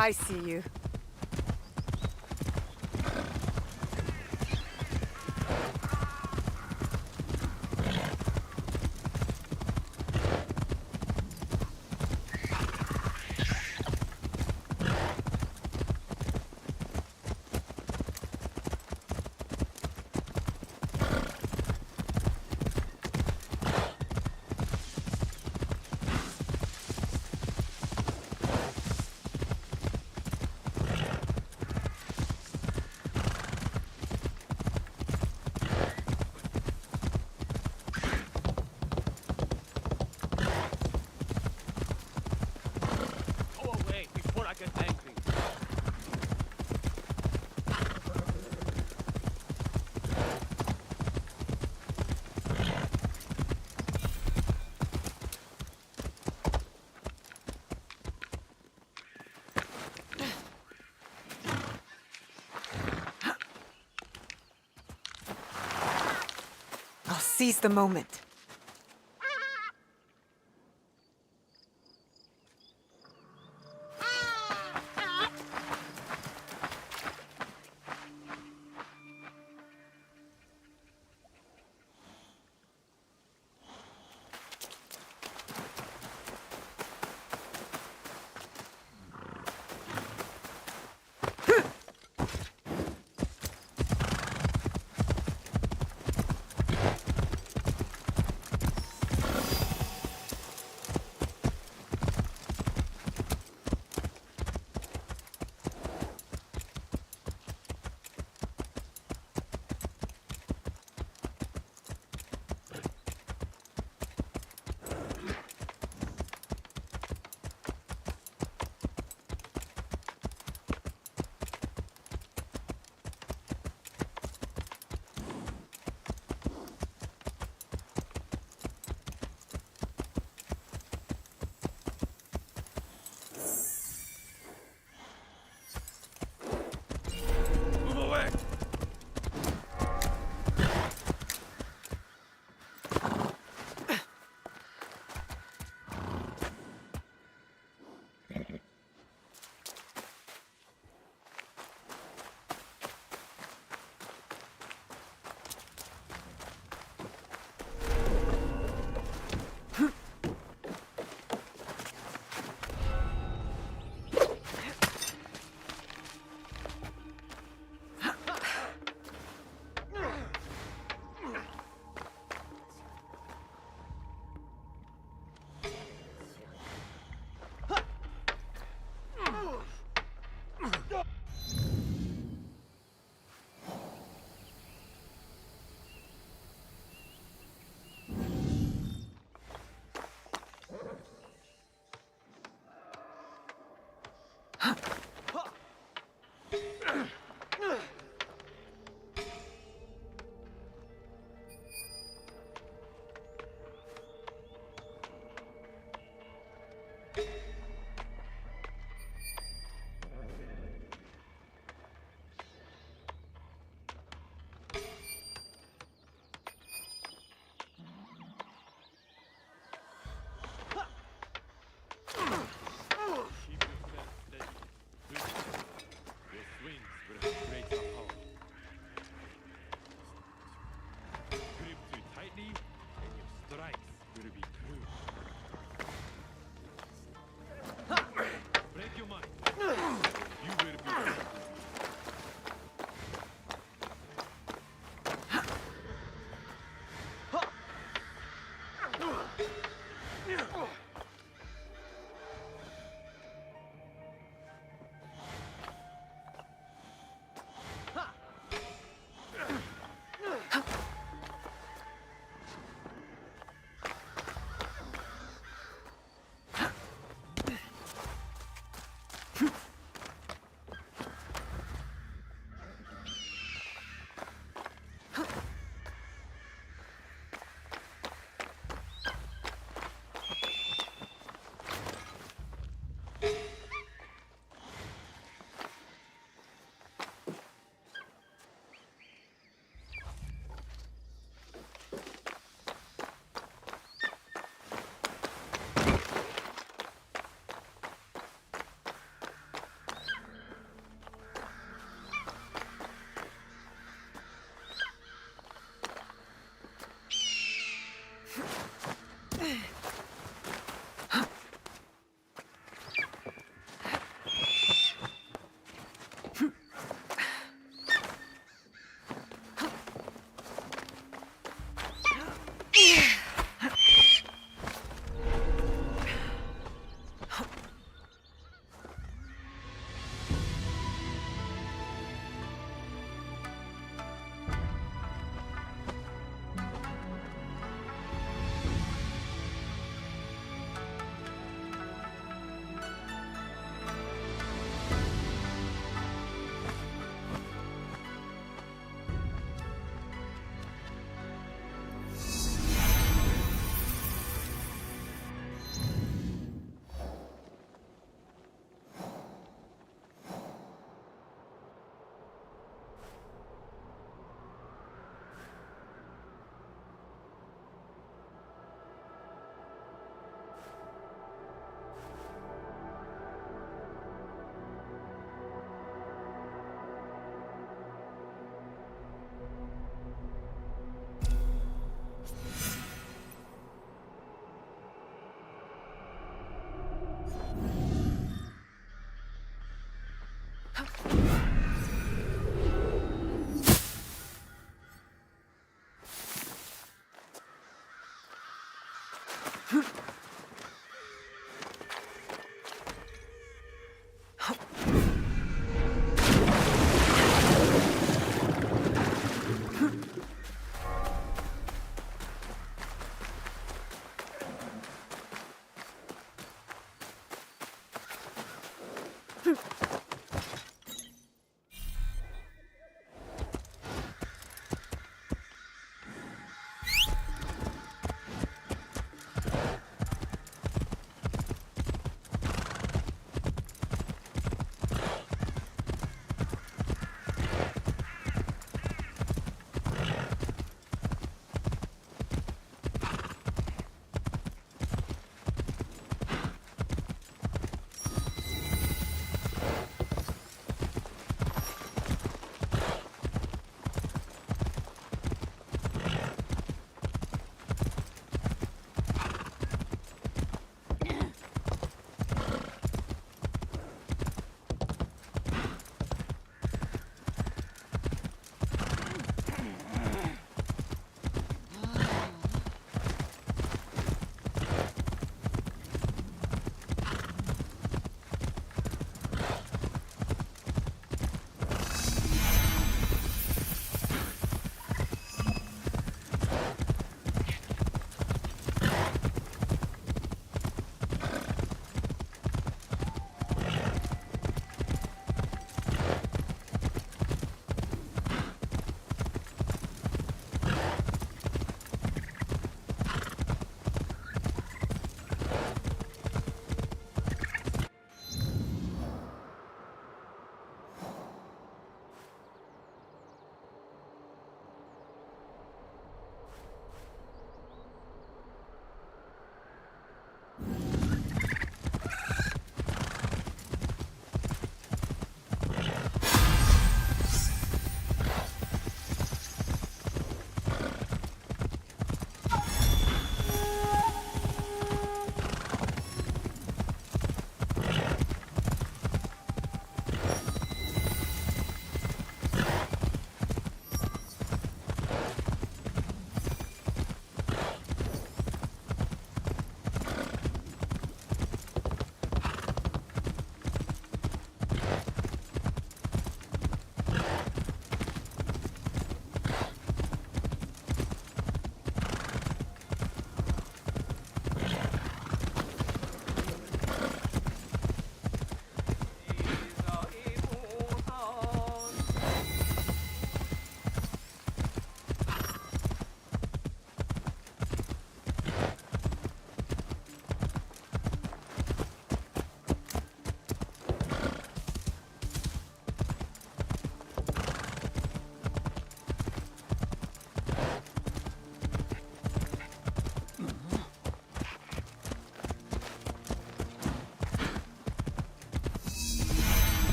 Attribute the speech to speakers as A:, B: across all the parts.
A: I see you. I'll seize the moment.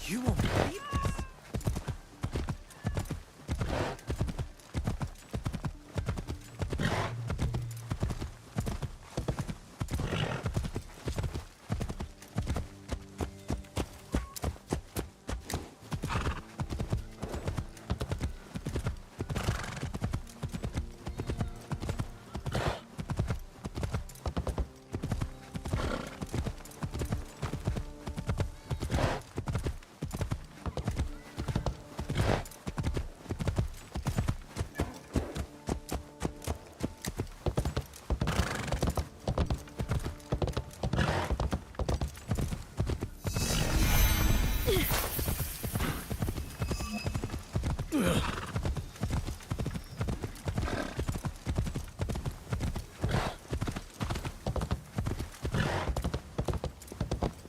A: You won't believe this.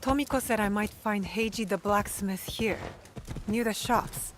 A: Tomiko said I might find Heiji the blacksmith here, near the shops.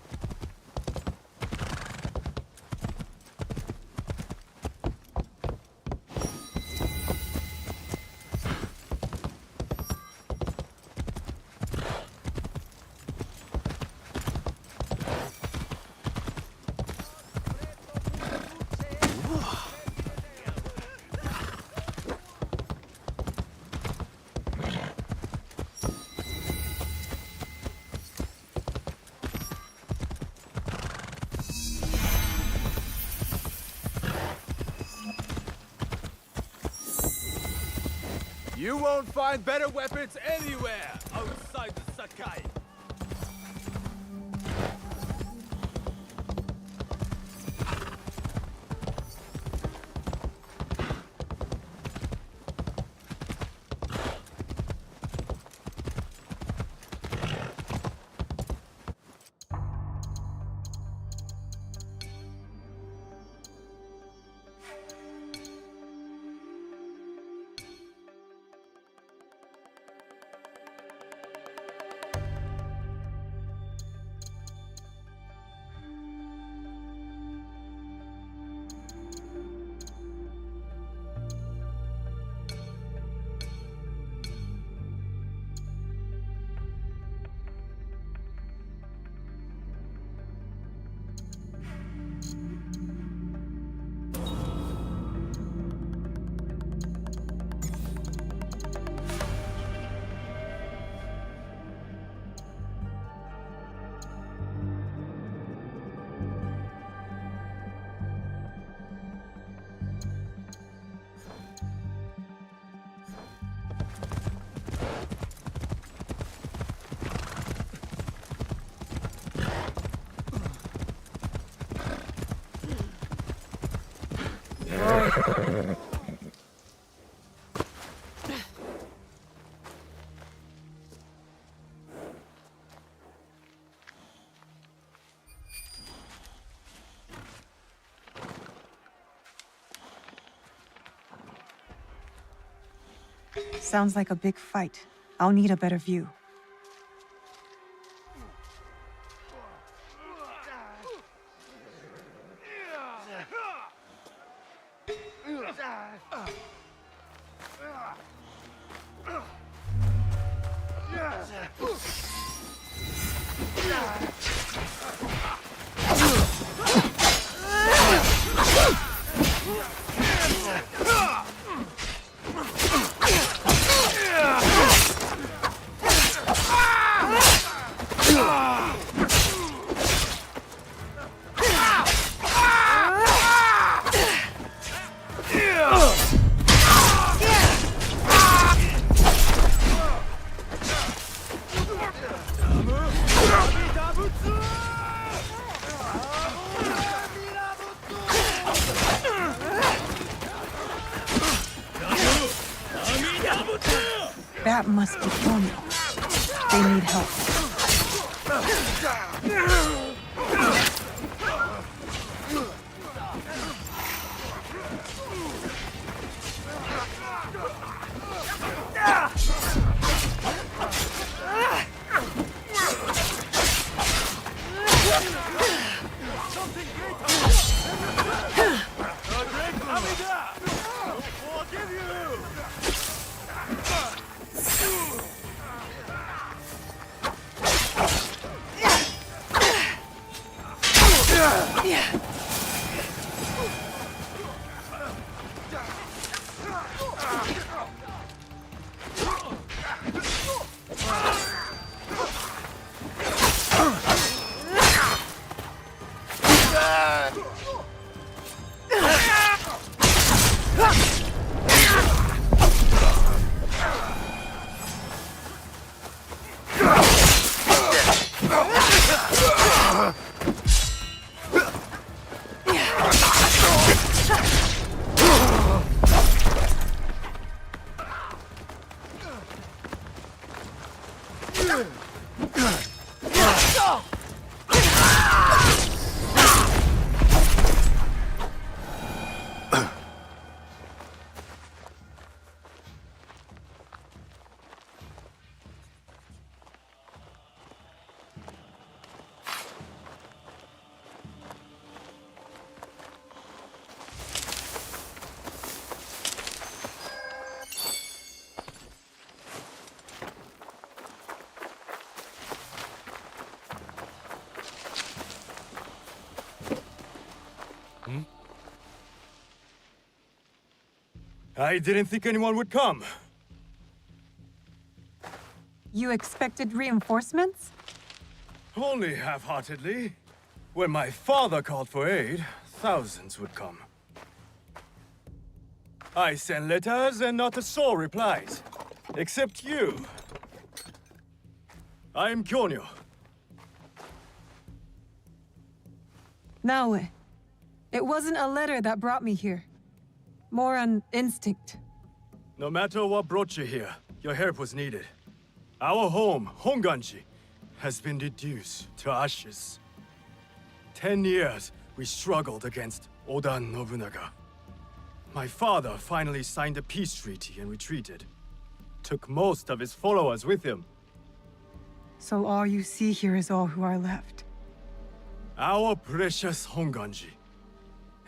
B: You won't find better weapons anywhere outside the Sakai.
A: Sounds like a big fight. I'll need a better view. That must be Tony. They need help.
C: I didn't think anyone would come.
A: You expected reinforcements?
C: Only half-heartedly. When my father called for aid, thousands would come. I sent letters and not a soul replies. Except you. I'm Kyonyo.
A: Naue, it wasn't a letter that brought me here. More an instinct.
C: No matter what brought you here, your help was needed. Our home, Honganji, has been reduced to ashes. 10 years we struggled against Oda Nobunaga. My father finally signed a peace treaty and retreated. Took most of his followers with him.
A: So all you see here is all who are left.
C: Our precious Honganji.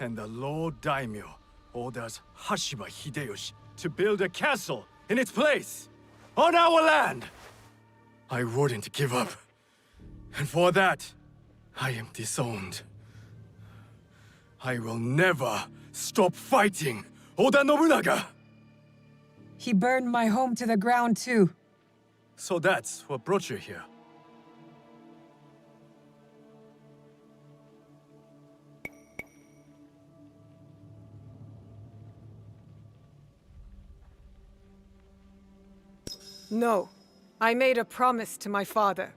C: And the Lord Daimyo orders Hashiba Hideyoshi to build a castle in its place. On our land! I wouldn't give up. And for that, I am disowned. I will never stop fighting Oda Nobunaga!
A: He burned my home to the ground too.
C: So that's what brought you here.
A: No. I made a promise to my father.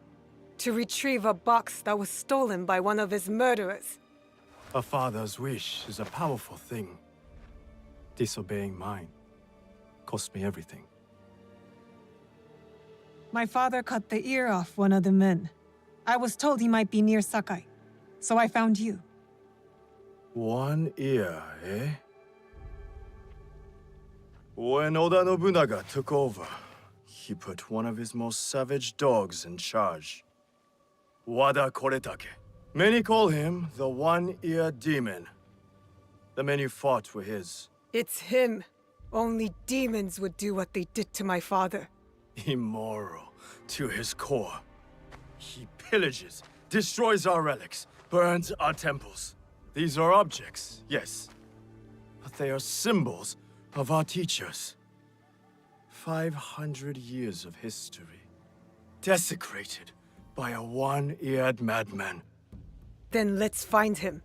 A: To retrieve a box that was stolen by one of his murderers.
C: A father's wish is a powerful thing. Disobeying mine cost me everything.
A: My father cut the ear off one of the men. I was told he might be near Sakai, so I found you.
C: One ear, eh? When Oda Nobunaga took over, he put one of his most savage dogs in charge. Wada Koretake. Many call him the One-Ear Demon. The men you fought were his.
A: It's him. Only demons would do what they did to my father.
C: Immoral to his core. He pillages, destroys our relics, burns our temples. These are objects, yes. But they are symbols of our teachers. 500 years of history. Desecrated by a one-eared madman.
A: Then let's find him.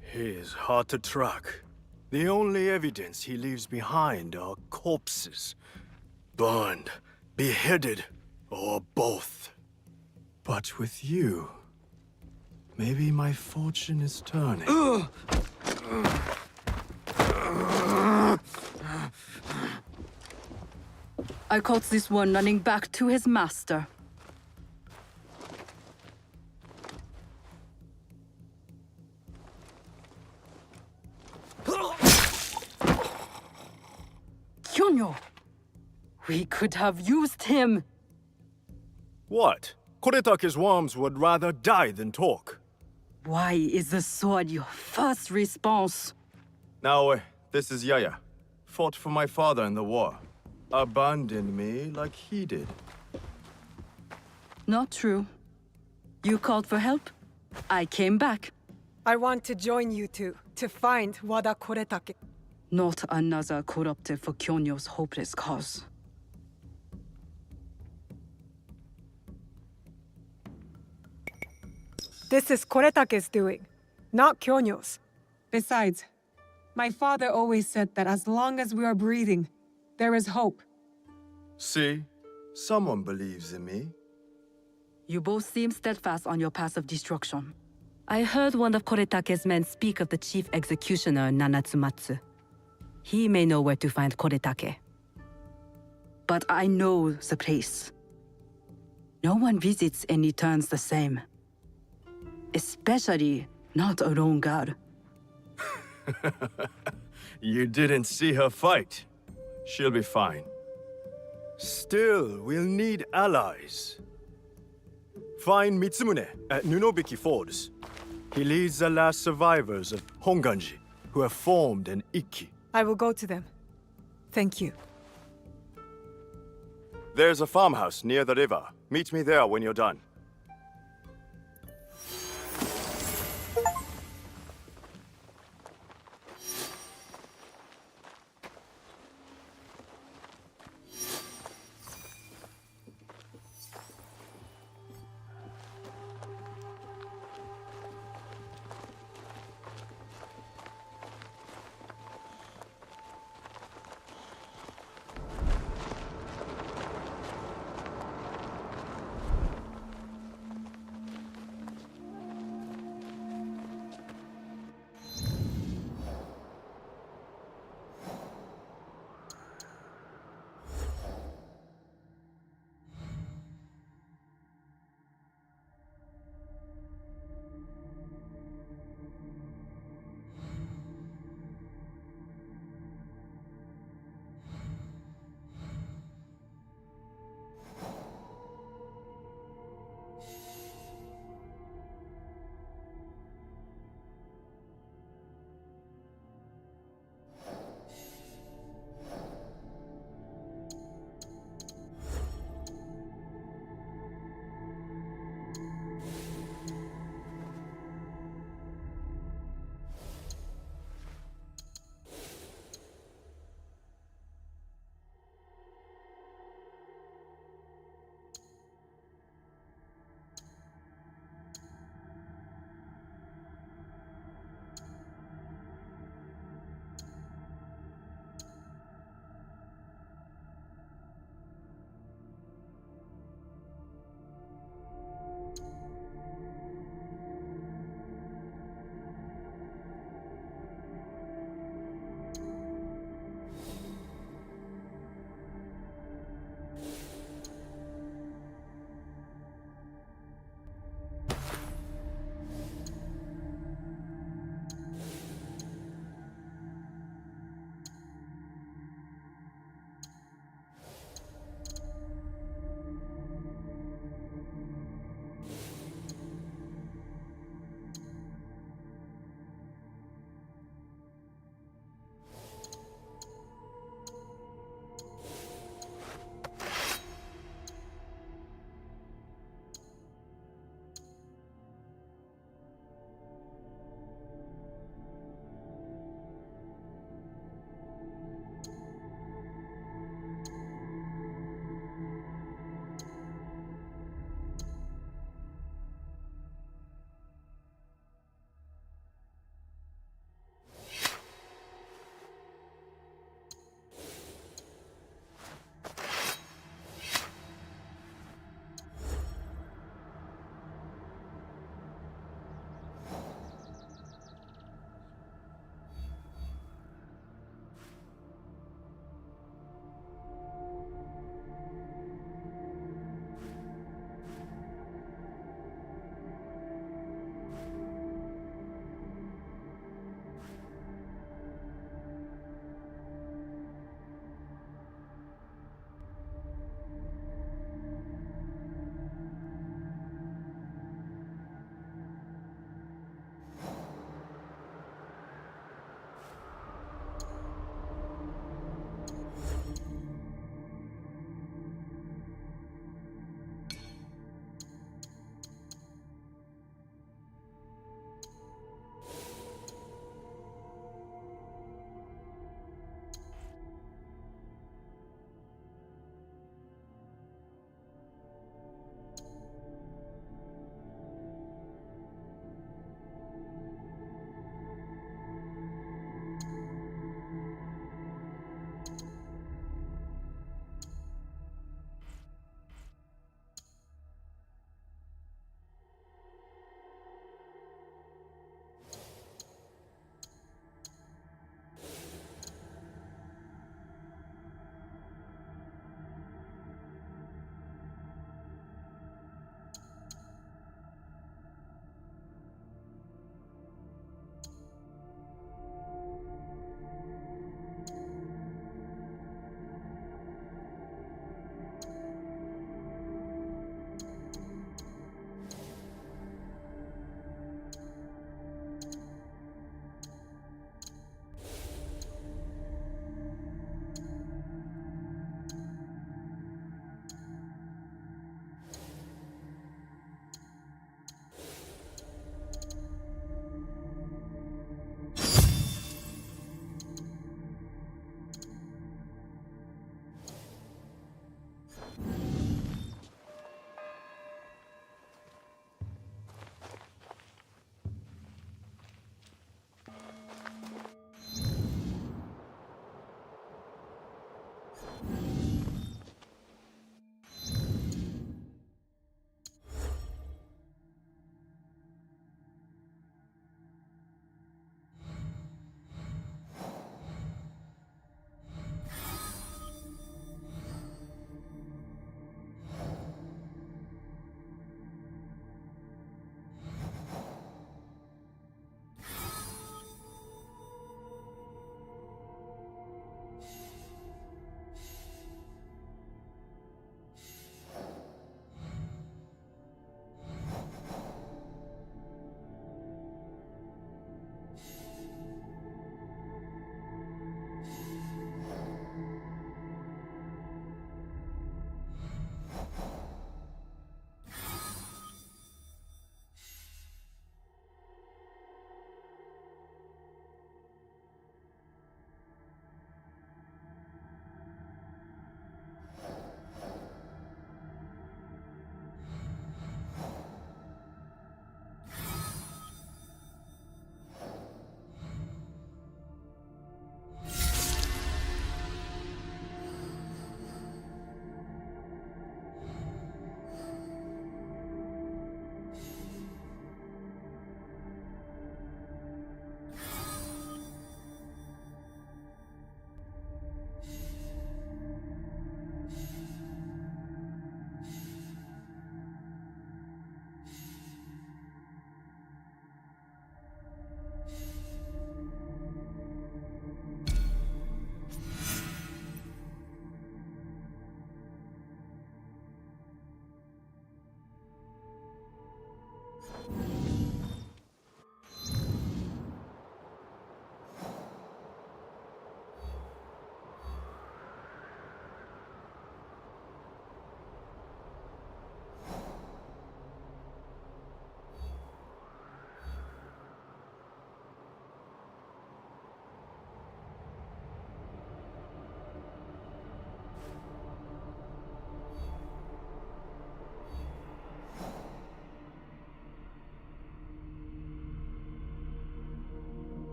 C: He is hard to track. The only evidence he leaves behind are corpses. Burned, beheaded, or both. But with you, maybe my fortune is turning.
D: I caught this one running back to his master. Kyonyo! We could have used him!
C: What? Koretake's worms would rather die than talk.
D: Why is the sword your first response?
C: Now, this is Yaya. Fought for my father in the war. Abandoned me like he did.
D: Not true. You called for help? I came back.
A: I want to join you two, to find Wada Koretake.
D: Not another corrupted for Kyonyo's hopeless cause.
A: This is Koretake's doing, not Kyonyo's. Besides, my father always said that as long as we are breathing, there is hope.
C: See? Someone believes in me.
D: You both seem steadfast on your path of destruction.
E: I heard one of Koretake's men speak of the chief executioner, Nanatsumatsu. He may know where to find Koretake.
D: But I know the place. No one visits and returns the same. Especially not a lone guard.
C: You didn't see her fight. She'll be fine. Still, we'll need allies. Find Mitsumune at Nunobiki Fords. He leads the last survivors of Honganji, who have formed an Ikki.
A: I will go to them. Thank you.
C: There's a farmhouse near the river. Meet me there when you're done.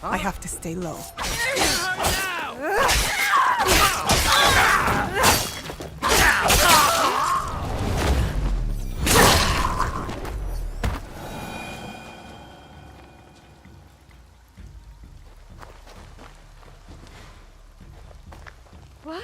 A: I have to stay low.
E: What?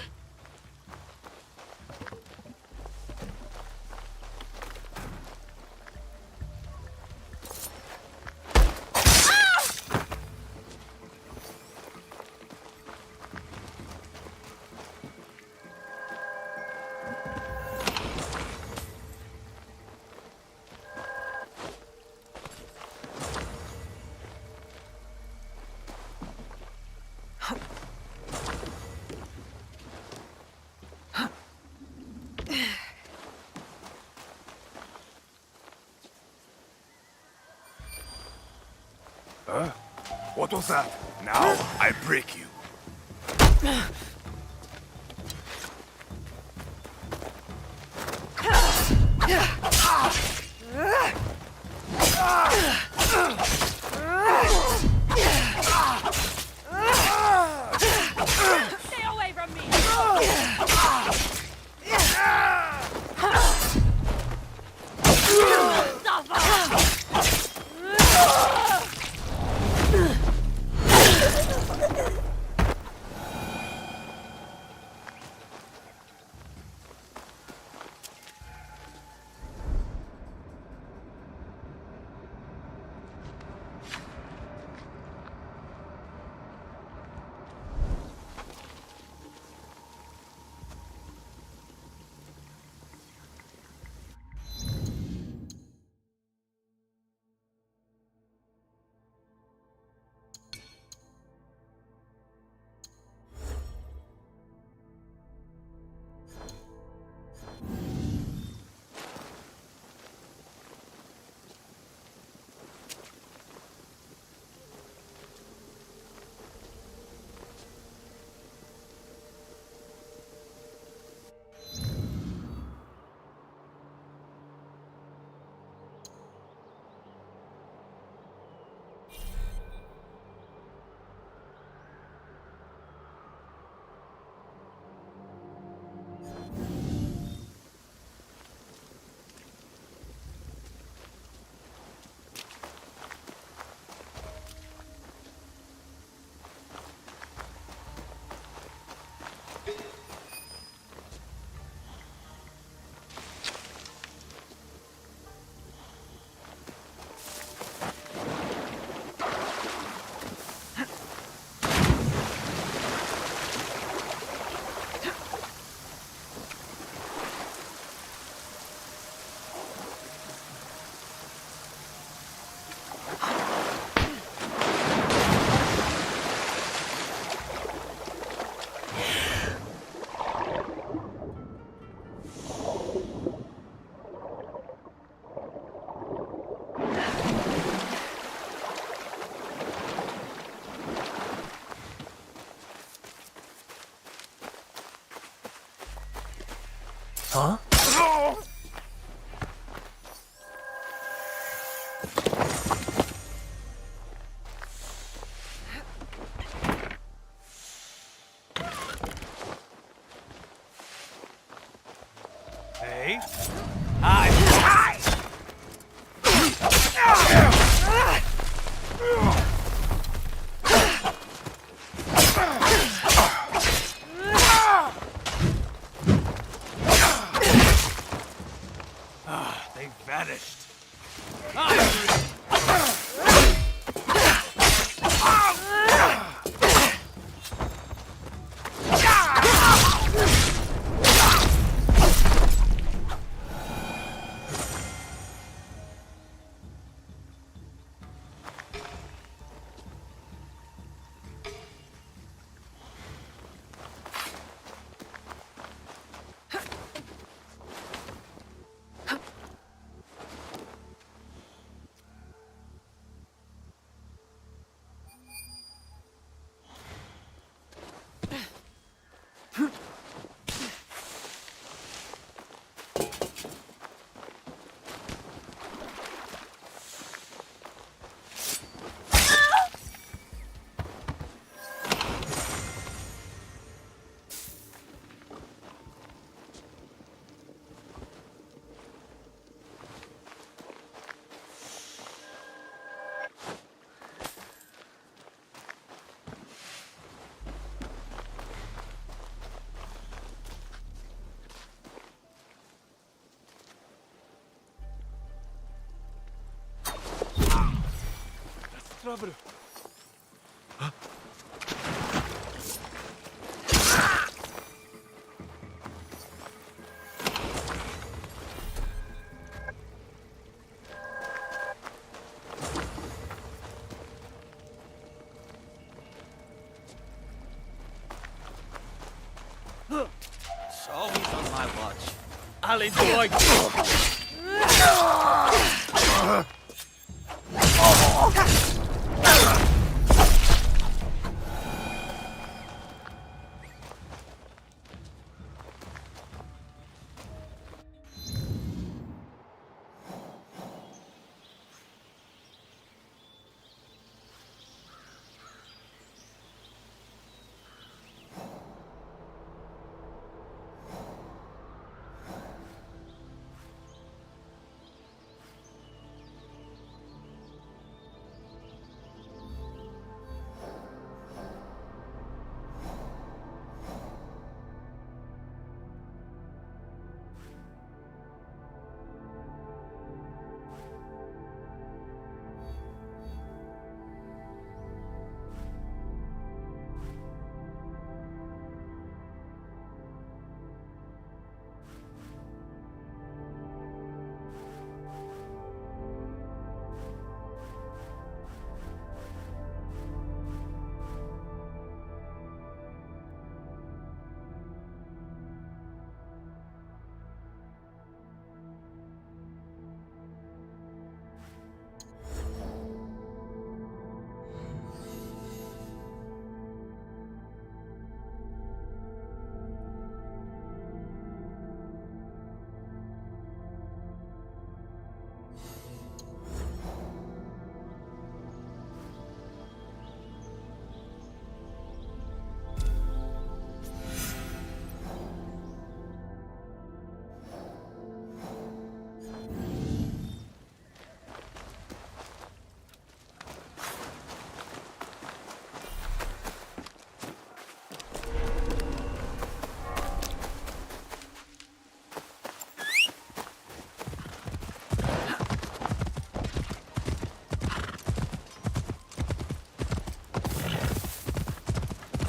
B: What was that? Now I break you.
E: Stay away from me!
F: Huh?
B: Hey? They vanished. Trouble. It's always on my watch. I'll enjoy.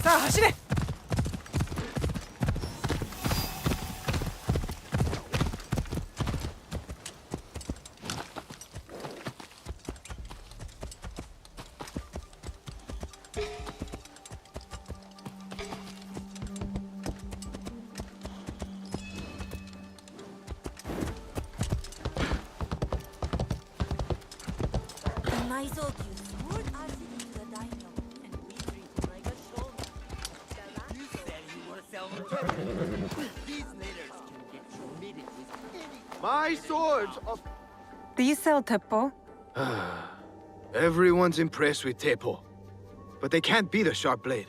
A: さあ走れ。
G: 埋蔵金 sword us into the dino, and we treat him like a shoulder. You said you want to sell him. These knitters can get you
F: My swords of...
A: Do you sell teppo?
F: Everyone's impressed with Teppo, but they can't beat a sharp blade.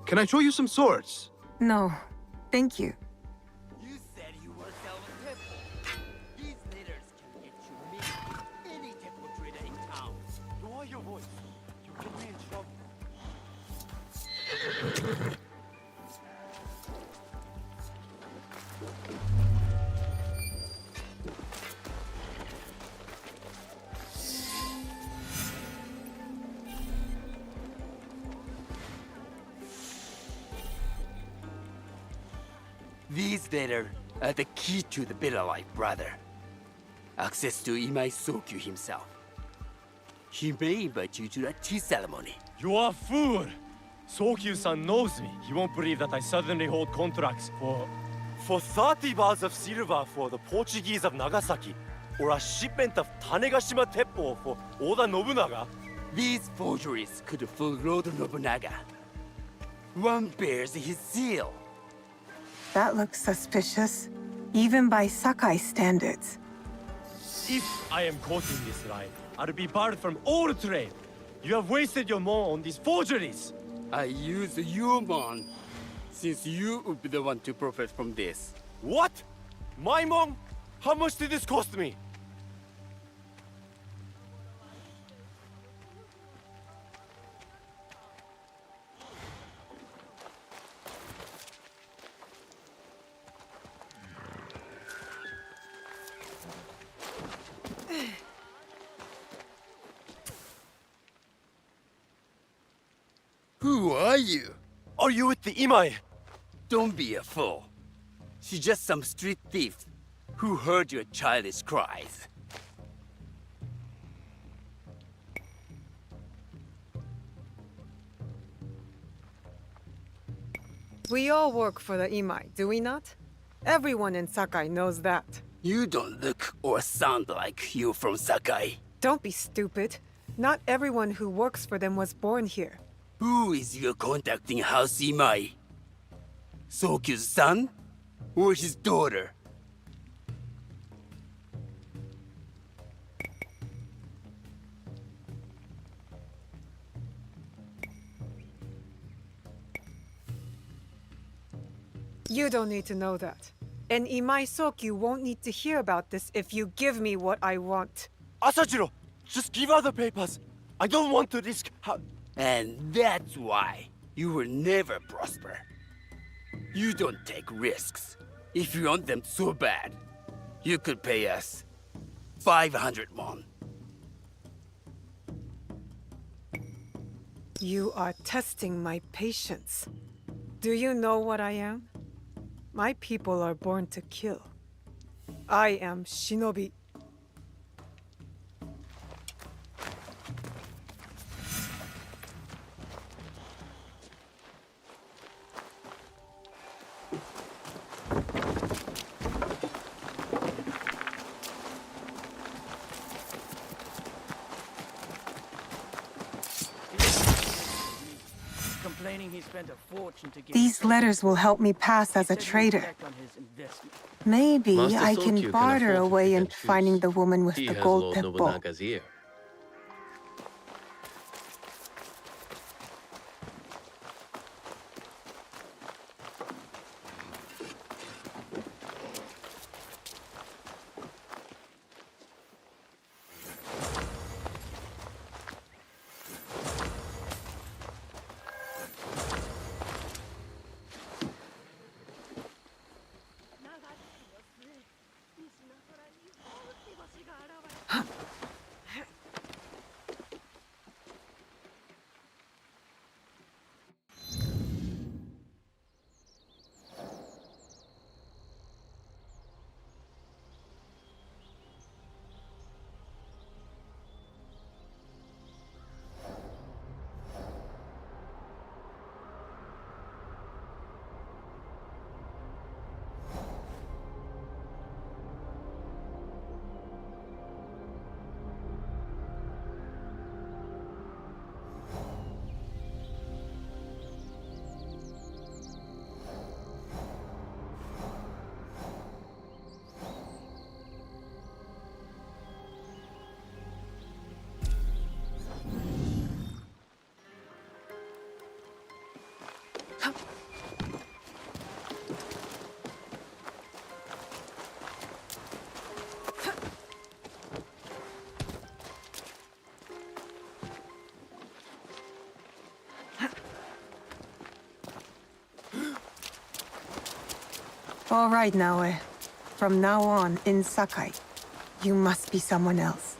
F: Can I show you some swords?
A: No, thank you.
B: You said you were selling Temple. These letters can get you me, any Temple trader in town.
C: Lower your voice. You get me in trouble.
B: These letters are the key to the better life, brother. Access to Imai Sokyu himself. He may invite you to a tea ceremony.
H: You are a fool! Sokyu-san knows me. He won't believe that I suddenly hold contracts for 30 bars of silver for the Portuguese of Nagasaki, or a shipment of Tanegashima Teppo for Oda Nobunaga.
B: These forgeries could fool Lord Nobunaga. One bears his seal.
A: That looks suspicious, even by Sakai standards.
H: If I am caught in this lie, I'll be barred from all trade. You have wasted your mon on these forgeries.
B: I use your mon, since you would be the one to profit from this.
H: What? My mon? How much did this cost me?
B: Who are you?
H: Are you with the Imai?
B: Don't be a fool. She's just some street thief who heard your childish cries.
A: We all work for the Imai, do we not? Everyone in Sakai knows that.
B: You don't look or sound like you from Sakai.
A: Don't be stupid. Not everyone who works for them was born here.
B: Who is your contacting House Imai? Sokyu's son? Or his daughter?
A: You don't need to know that. And Imai Sokyu won't need to hear about this if you give me what I want.
H: Asajiro, just give her the papers. I don't want to risk
B: And that's why you will never prosper. You don't take risks. If you want them so bad, you could pay us 500 won.
A: You are testing my patience. Do you know what I am? My people are born to kill. I am Shinobi.
I: Complaining he spent a fortune to get
A: These letters will help me pass as a trader. Maybe
J: Master
A: I
J: Sokyu
A: can
J: can
A: barter
J: afford
A: a
J: to
A: way
J: pick
A: in
J: and choose.
A: finding the woman with
J: He
A: the
J: has
A: gold
J: Lord
A: temple.
J: Nobunaga's ear.
A: All right, Naoe. From now on, in Sakai, you must be someone else.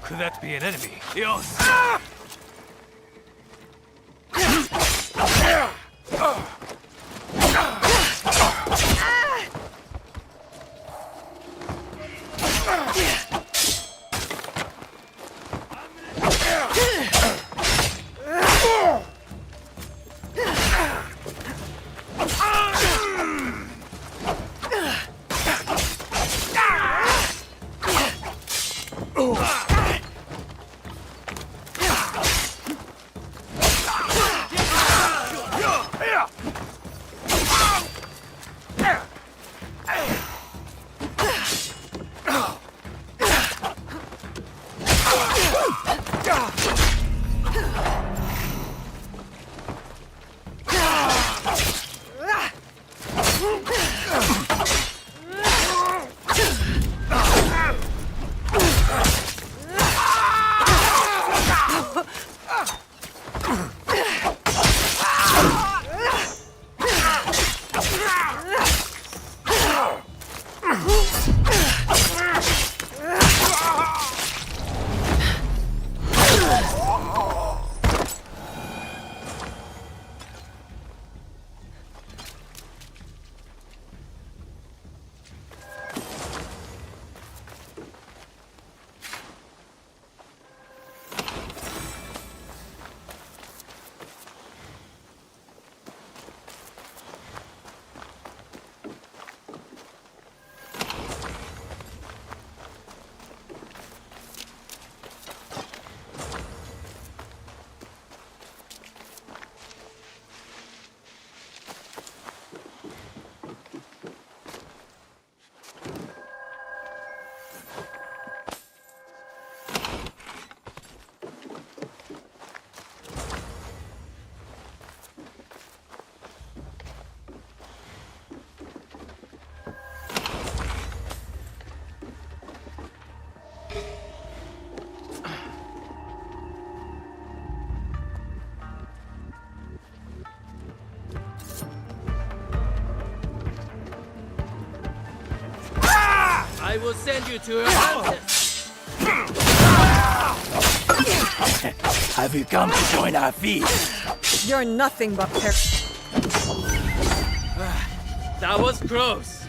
C: Could that be an enemy? Dios!
I: I will send you to her houses.
B: Have you come to join our feast?
A: You're nothing but
I: That was gross.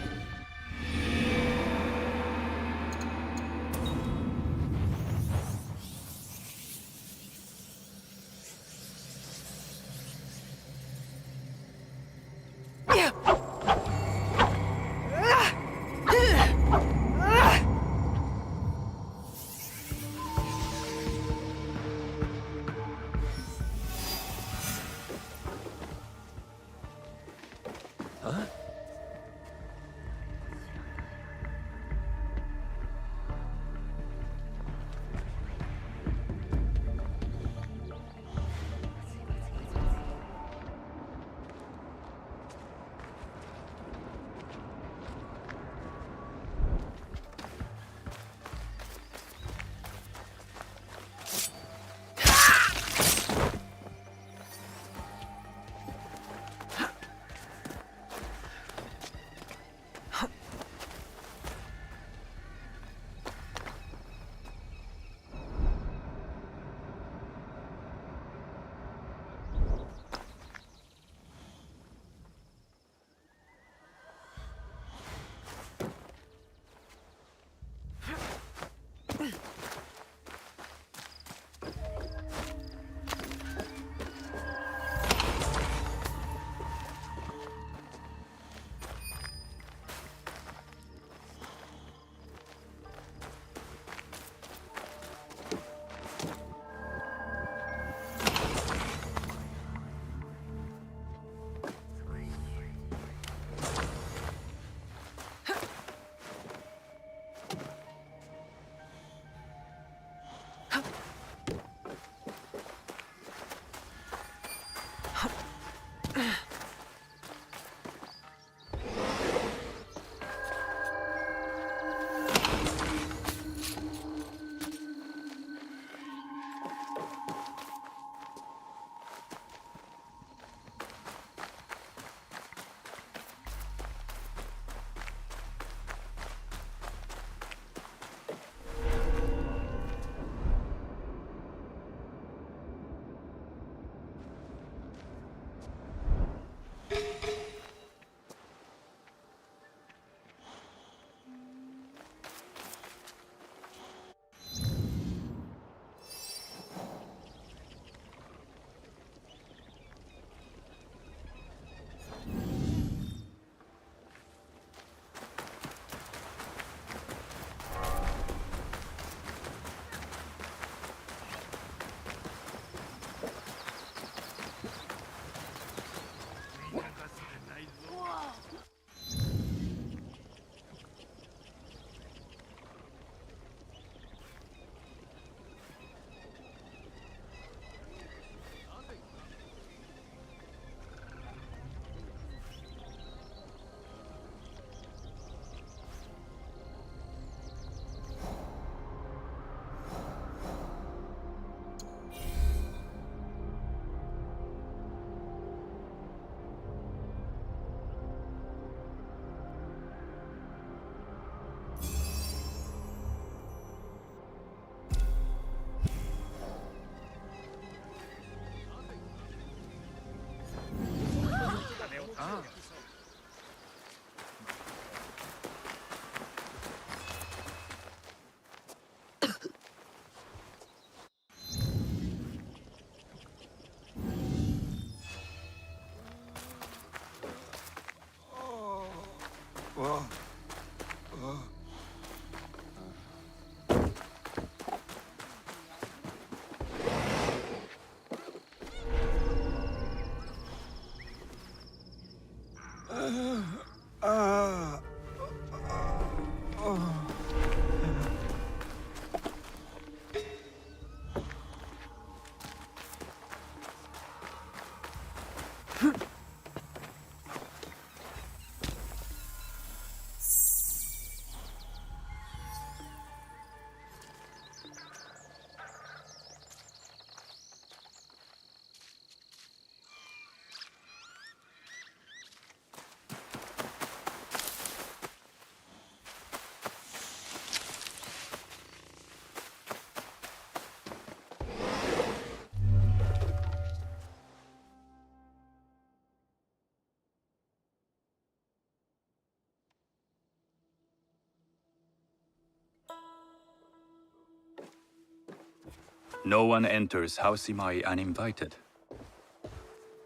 J: No one enters House Imai uninvited.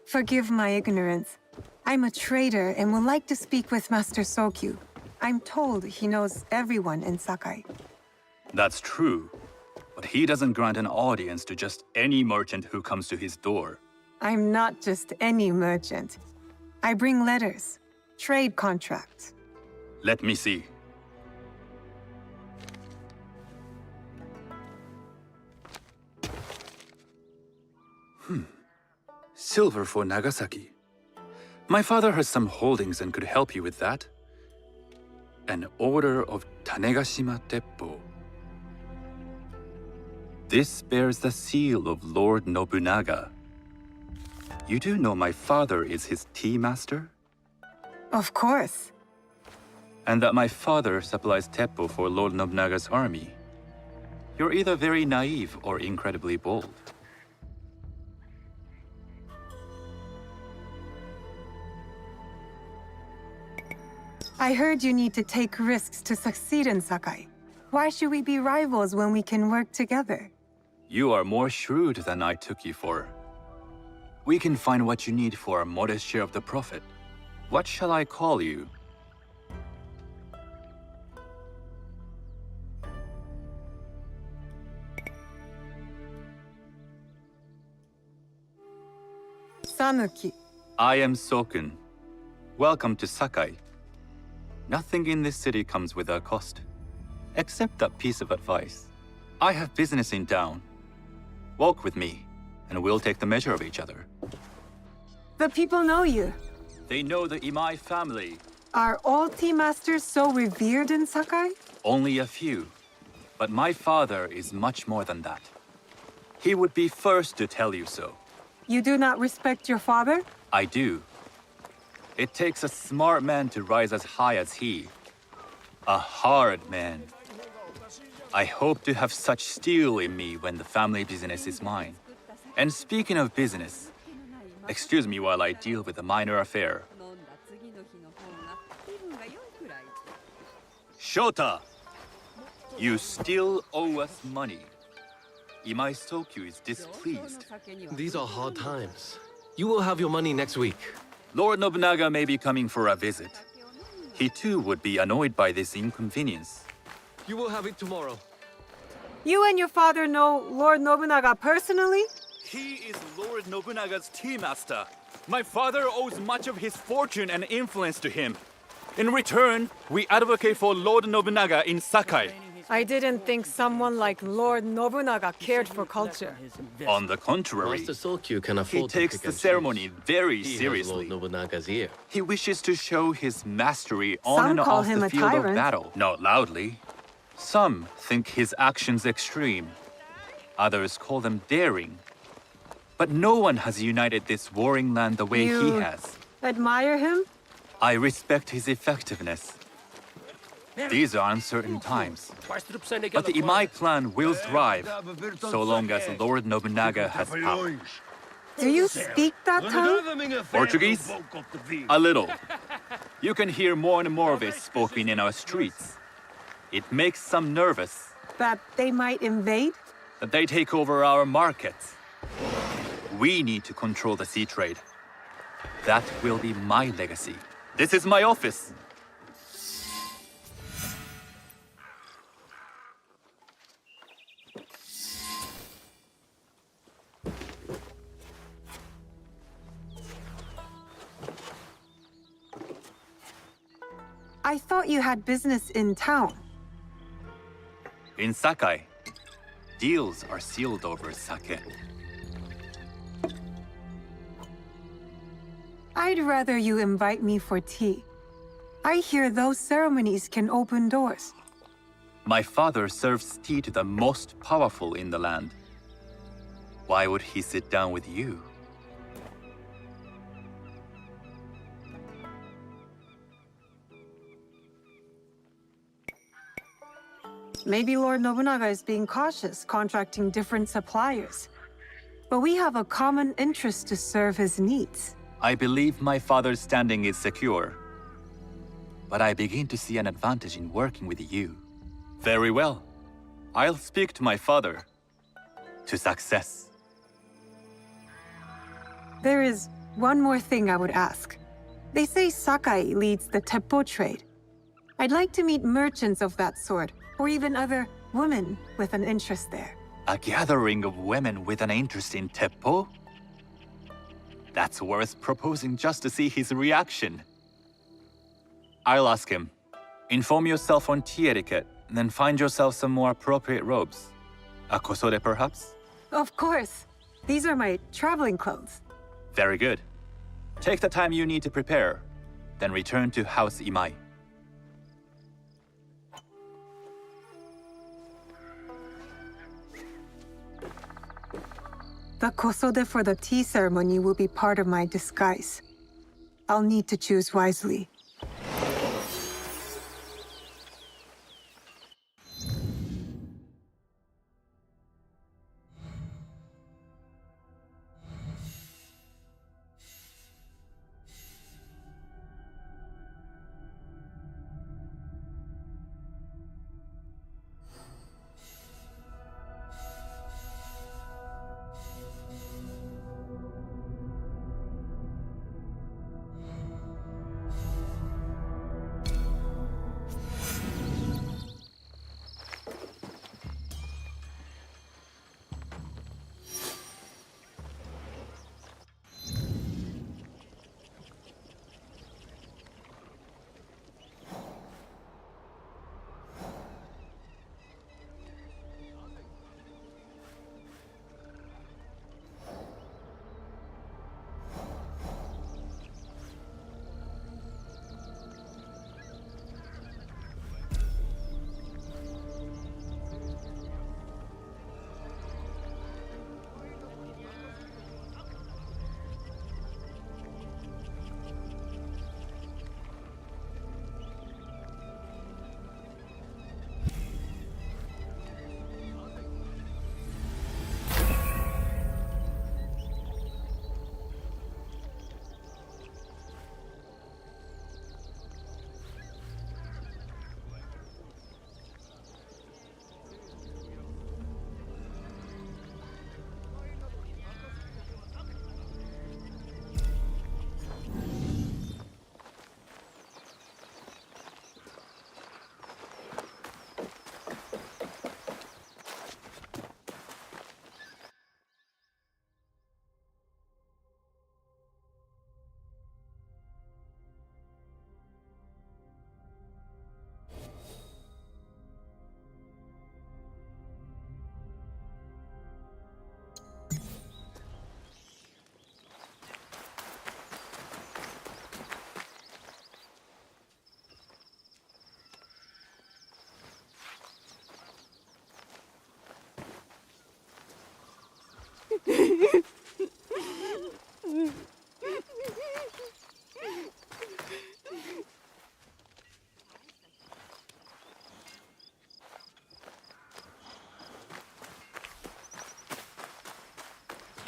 A: Forgive my ignorance. I'm a trader and would like to speak with Master Sokyu. I'm told he knows everyone in Sakai.
J: That's true, but he doesn't grant an audience to just any merchant who comes to his door.
A: I'm not just any merchant. I bring letters, trade contracts.
J: Let me see. Silver for Nagasaki. My father has some holdings and could help you with that. An order of Tanegashima Teppo. This bears the seal of Lord Nobunaga. You do know my father is his tea master?
A: Of course.
J: And that my father supplies Teppo for Lord Nobunaga's army. You're either very naive or incredibly bold.
A: I heard you need to take risks to succeed in Sakai. Why should we be rivals when we can work together?
J: You are more shrewd than I took you for. We can find what you need for a modest share of the profit. What shall I call you?
A: Sanuki.
J: I am Sokun. Welcome to Sakai. Nothing in this city comes without cost. Except that piece of advice. I have business in town. Walk with me, and we'll take the measure of each other.
A: The people know you.
J: They know the Imai family.
A: Are all tea masters so revered in Sakai?
J: Only a few. But my father is much more than that. He would be first to tell you so.
A: You do not respect your father?
J: I do. It takes a smart man to rise as high as he. A hard man. I hope to have such steel in me when the family business is mine. And speaking of business, excuse me while I deal with a minor affair. Shota! You still owe us money. Imai Sokyu is displeased.
I: These are hard times. You will have your money next week.
J: Lord Nobunaga may be coming for a visit. He too would be annoyed by this inconvenience.
I: You will have it tomorrow.
A: You and your father know Lord Nobunaga personally?
J: He is Lord Nobunaga's tea master. My father owes much of his fortune and influence to him. In return, we advocate for Lord Nobunaga in Sakai.
A: I didn't think someone like Lord Nobunaga cared for culture.
J: On the contrary,
I: Master Sokyu can
J: he
I: afford to
J: takes
I: pick
J: the
I: and
J: ceremony
I: choose.
J: very
I: He has
J: seriously.
I: Lord Nobunaga's ear.
J: He wishes to show his mastery on
A: Some
J: and
A: call
J: off
A: him
J: the
A: a
J: field of
A: tyrant.
J: battle. Not loudly. Some think his actions extreme. Others call them daring. But no one has united this warring land the way he
A: You
J: has.
A: admire him?
J: I respect his effectiveness. These are uncertain times. But the Imai clan will thrive, so long as Lord Nobunaga has power.
A: Do you speak that tongue?
J: Portuguese? A little. You can hear more and more of it spoken in our streets. It makes some nervous
A: That they might invade?
J: that they take over our markets. We need to control the sea trade. That will be my legacy. This is my office.
A: I thought you had business in town.
J: In Sakai, deals are sealed over sake.
A: I'd rather you invite me for tea. I hear those ceremonies can open doors.
J: My father serves tea to the most powerful in the land. Why would he sit down with you?
A: Maybe Lord Nobunaga is being cautious, contracting different suppliers. But we have a common interest to serve his needs.
J: I believe my father's standing is secure. But I begin to see an advantage in working with you. Very well. I'll speak to my father. To success.
A: There is one more thing I would ask. They say Sakai leads the teppo trade. I'd like to meet merchants of that sort, or even other women with an interest there.
J: A gathering of women with an interest in teppo? That's worth proposing just to see his reaction. I'll ask him. Inform yourself on tea etiquette, then find yourself some more appropriate robes. A kosode, perhaps?
A: Of course. These are my traveling clothes.
J: Very good. Take the time you need to prepare, then return to House Imai.
A: The kosode for the tea ceremony will be part of my disguise. I'll need to choose wisely.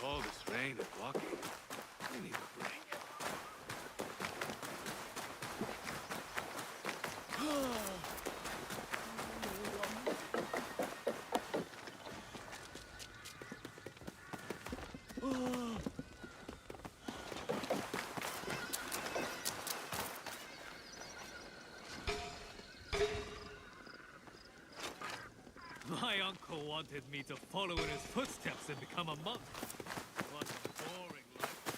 F: All this rain and walking. I need a break.
K: My uncle wanted me to follow in his footsteps and become a monk. What a boring life.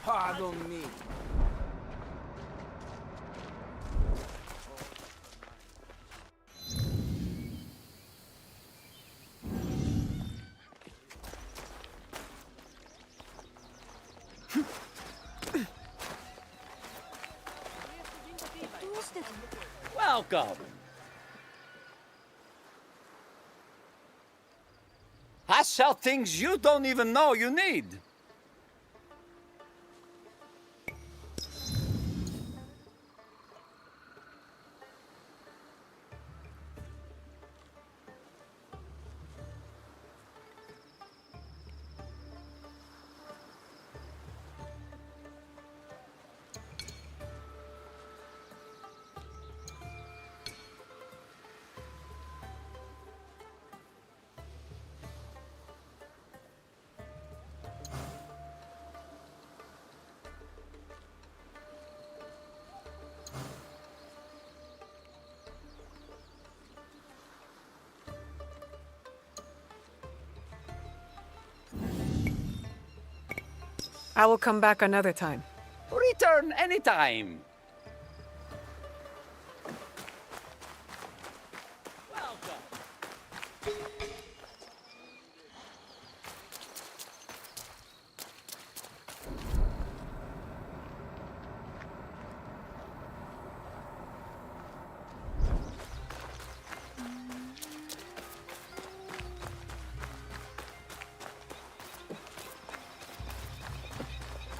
B: Pardon me.
I: Welcome. I sell things you don't even know you need.
A: I will come back another time.
I: Return anytime.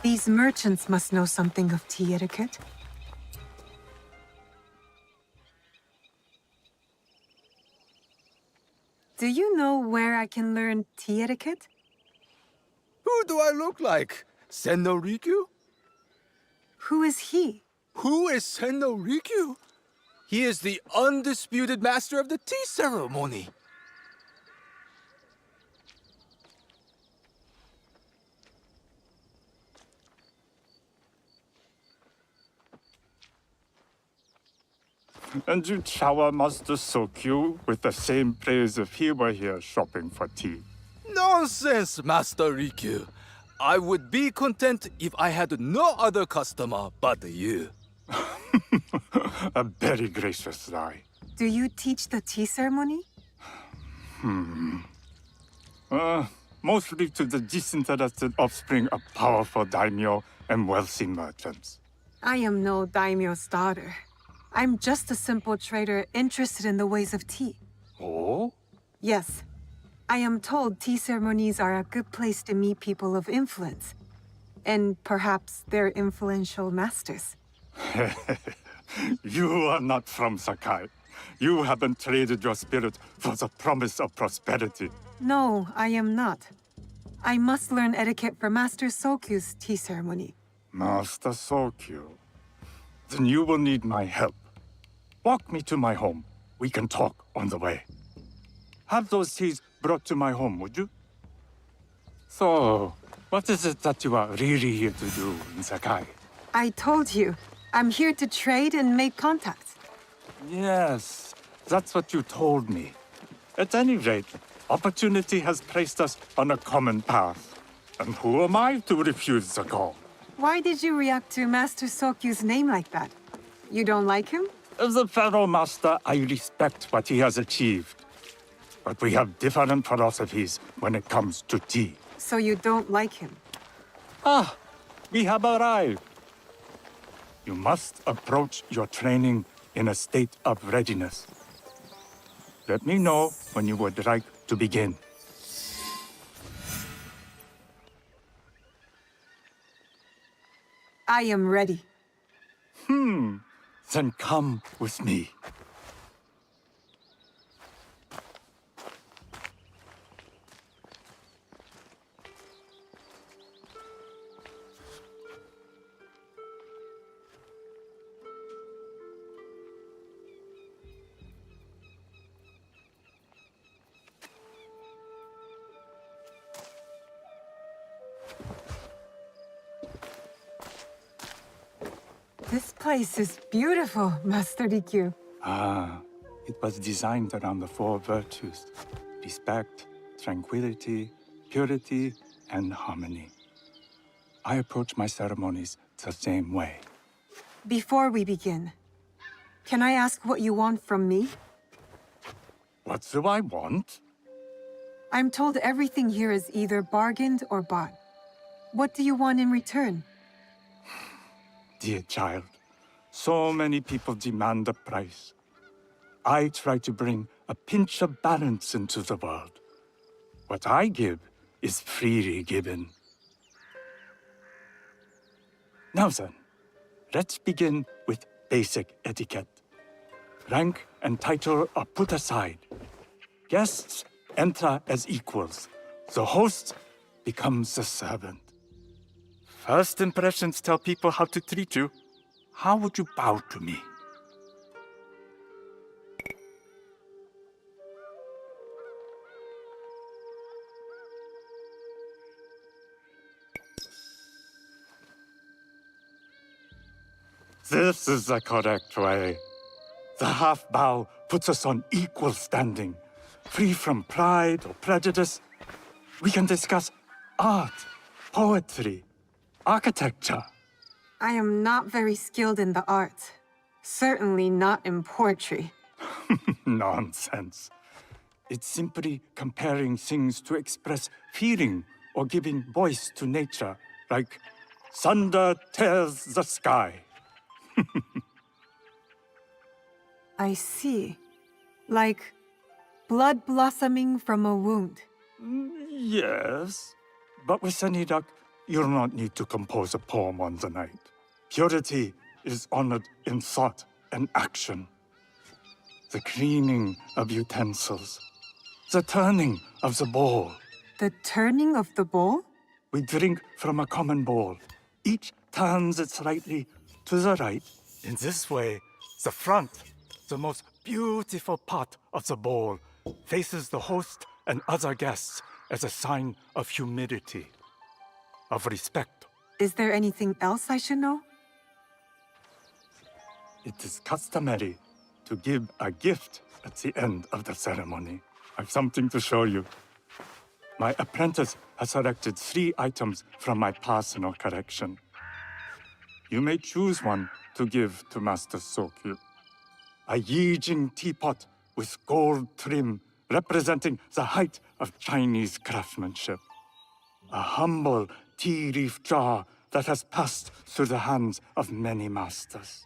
A: These merchants must know something of tea etiquette. Do you know where I can learn tea etiquette?
B: Who do I look like? Senno Rikyu?
A: Who is he?
B: Who is Senno Rikyu? He is the undisputed master of the tea ceremony.
C: And you shower Master Sokyu with the same praise if he were here shopping for tea.
B: Nonsense, Master Rikyu. I would be content if I had no other customer but you.
C: A very gracious lie.
A: Do you teach the tea ceremony?
C: Mostly to the disinterested offspring of powerful daimyo and wealthy merchants.
A: I am no daimyo's daughter. I'm just a simple trader interested in the ways of tea.
C: Oh?
A: Yes. I am told tea ceremonies are a good place to meet people of influence. And perhaps their influential masters.
C: You are not from Sakai. You haven't traded your spirit for the promise of prosperity.
A: No, I am not. I must learn etiquette for Master Sokyu's tea ceremony.
C: Master Sokyu. Then you will need my help. Walk me to my home. We can talk on the way. Have those teas brought to my home, would you? So, what is it that you are really here to do in Sakai?
A: I told you, I'm here to trade and make contacts.
C: Yes, that's what you told me. At any rate, opportunity has placed us on a common path. And who am I to refuse the call?
A: Why did you react to Master Sokyu's name like that? You don't like him?
C: As a Pharaoh Master, I respect what he has achieved. But we have different philosophies when it comes to tea.
A: So you don't like him?
C: Ah, we have arrived. You must approach your training in a state of readiness. Let me know when you would like to begin.
A: I am ready.
C: Then come with me.
A: This place is beautiful, Master Rikyu.
L: Ah, it was designed around the four virtues: respect, tranquility, purity, and harmony. I approach my ceremonies the same way.
A: Before we begin, can I ask what you want from me?
L: What do I want?
A: I'm told everything here is either bargained or bought. What do you want in return?
L: Dear child, so many people demand a price. I try to bring a pinch of balance into the world. What I give is freely given. Now then, let's begin with basic etiquette. Rank and title are put aside. Guests enter as equals. The host becomes the servant. First impressions tell people how to treat you. How would you bow to me? This is the correct way. The half bow puts us on equal standing, free from pride or prejudice. We can discuss art, poetry, architecture.
A: I am not very skilled in the arts. Certainly not in poetry.
L: Nonsense. It's simply comparing things to express feeling or giving voice to nature, like thunder tears the sky.
A: I see. Like blood blossoming from a wound.
L: Yes, but with any luck, you'll not need to compose a poem on the night. Purity is honored in thought and action. The cleaning of utensils, the turning of the bowl.
A: The turning of the bowl?
L: We drink from a common bowl. Each turns it slightly to the right. In this way, the front, the most beautiful part of the bowl, faces the host and other guests as a sign of humility, of respect.
A: Is there anything else I should know?
L: It is customary to give a gift at the end of the ceremony. I've something to show you. My apprentice has selected 3 items from my personal collection. You may choose one to give to Master Sokyu. A Yijing teapot with gold trim representing the height of Chinese craftsmanship. A humble tea leaf jar that has passed through the hands of many masters.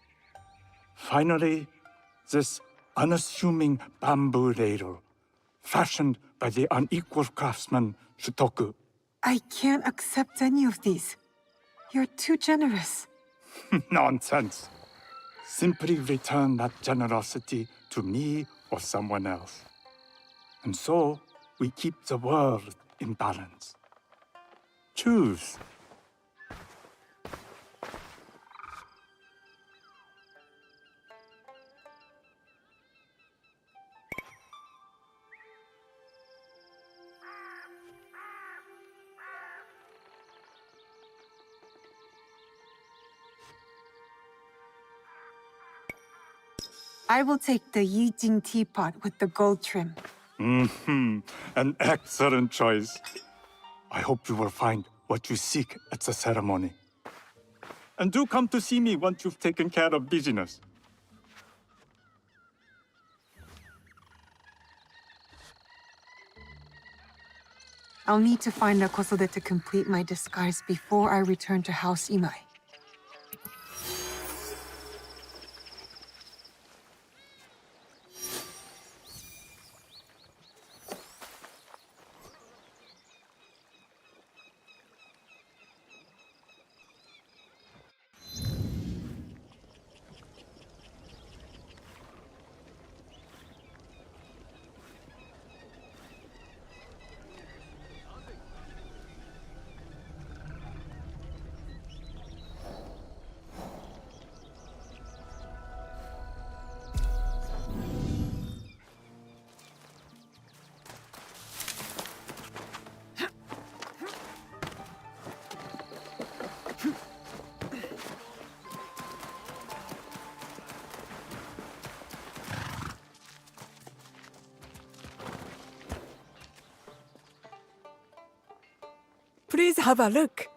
L: Finally, this unassuming bamboo ladle, fashioned by the unequal craftsman Shutoku.
A: I can't accept any of these. You're too generous.
L: Nonsense. Simply return that generosity to me or someone else. And so, we keep the world in balance. Choose.
A: I will take the Yijing teapot with the gold trim.
L: An excellent choice. I hope you will find what you seek at the ceremony. And do come to see me once you've taken care of business.
A: I'll need to find a Kosode to complete my disguise before I return to House Imai.
M: Please have a look.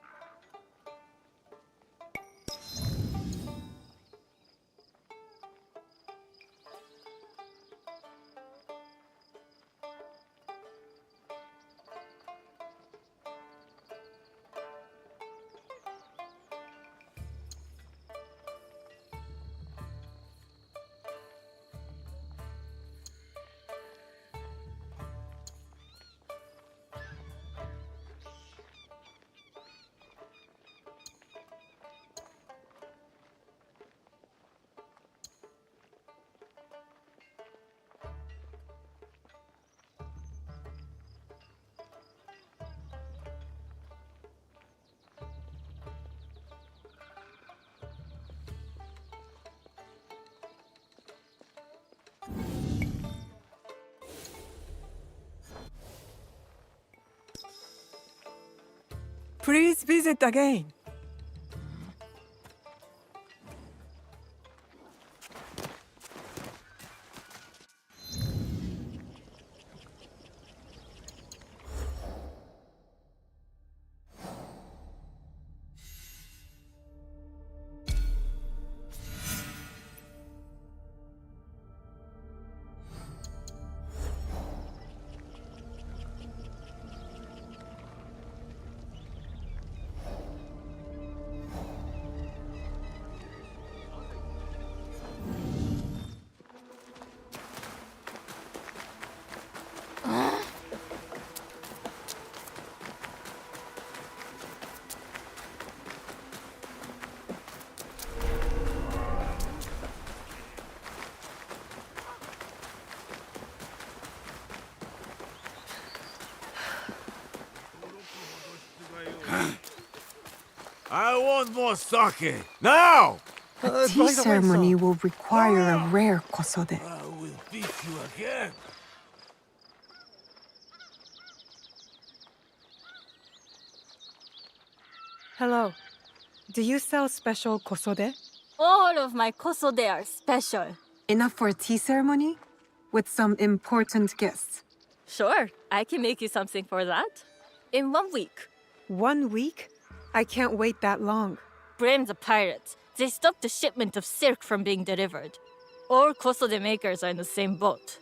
M: Please visit again.
N: I want more sake now.
A: A tea ceremony will require a rare kosode.
N: I will beat you again.
A: Hello. Do you sell special kosode?
G: All of my kosode are special.
A: Enough for a tea ceremony? With some important guests.
G: Sure, I can make you something for that. In 1 week.
A: 1 week? I can't wait that long.
G: Blame the pirates. They stopped the shipment of silk from being delivered. All kosode makers are in the same boat.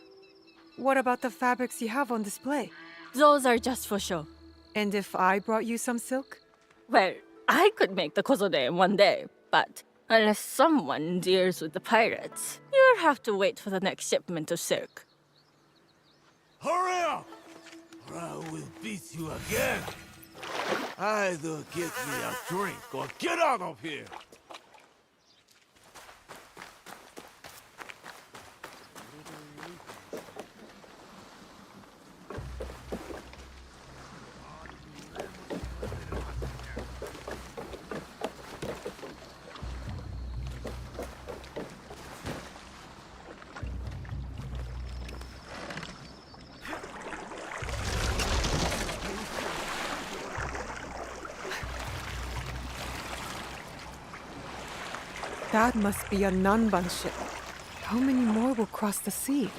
A: What about the fabrics you have on display?
G: Those are just for show.
A: And if I brought you some silk?
G: Well, I could make the kosode in 1 day, but unless someone deals with the pirates, you'll have to wait for the next shipment of silk.
N: Hurry up, or I will beat you again. Either get me a drink or get out of here.
A: That must be a Nanban ship. How many more will cross the sea?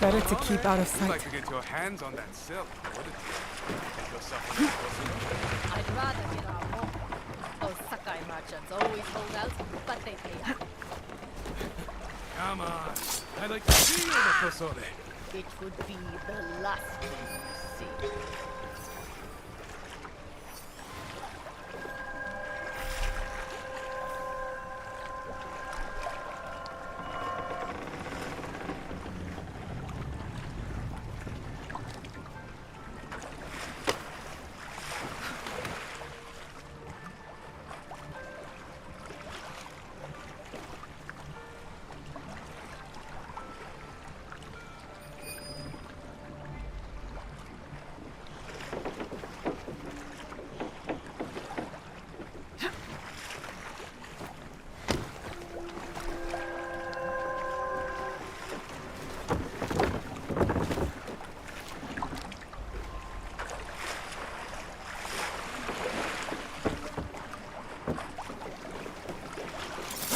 M: Better to keep out of
N: You'd
M: sight.
N: like to get your hands on that silk, wouldn't you? Get yourself a nice
G: I'd rather get our more. Those Sakai merchants always hold out, but they pay up.
N: Come on. I'd like to see you in a kosode.
G: It would be the last thing you see.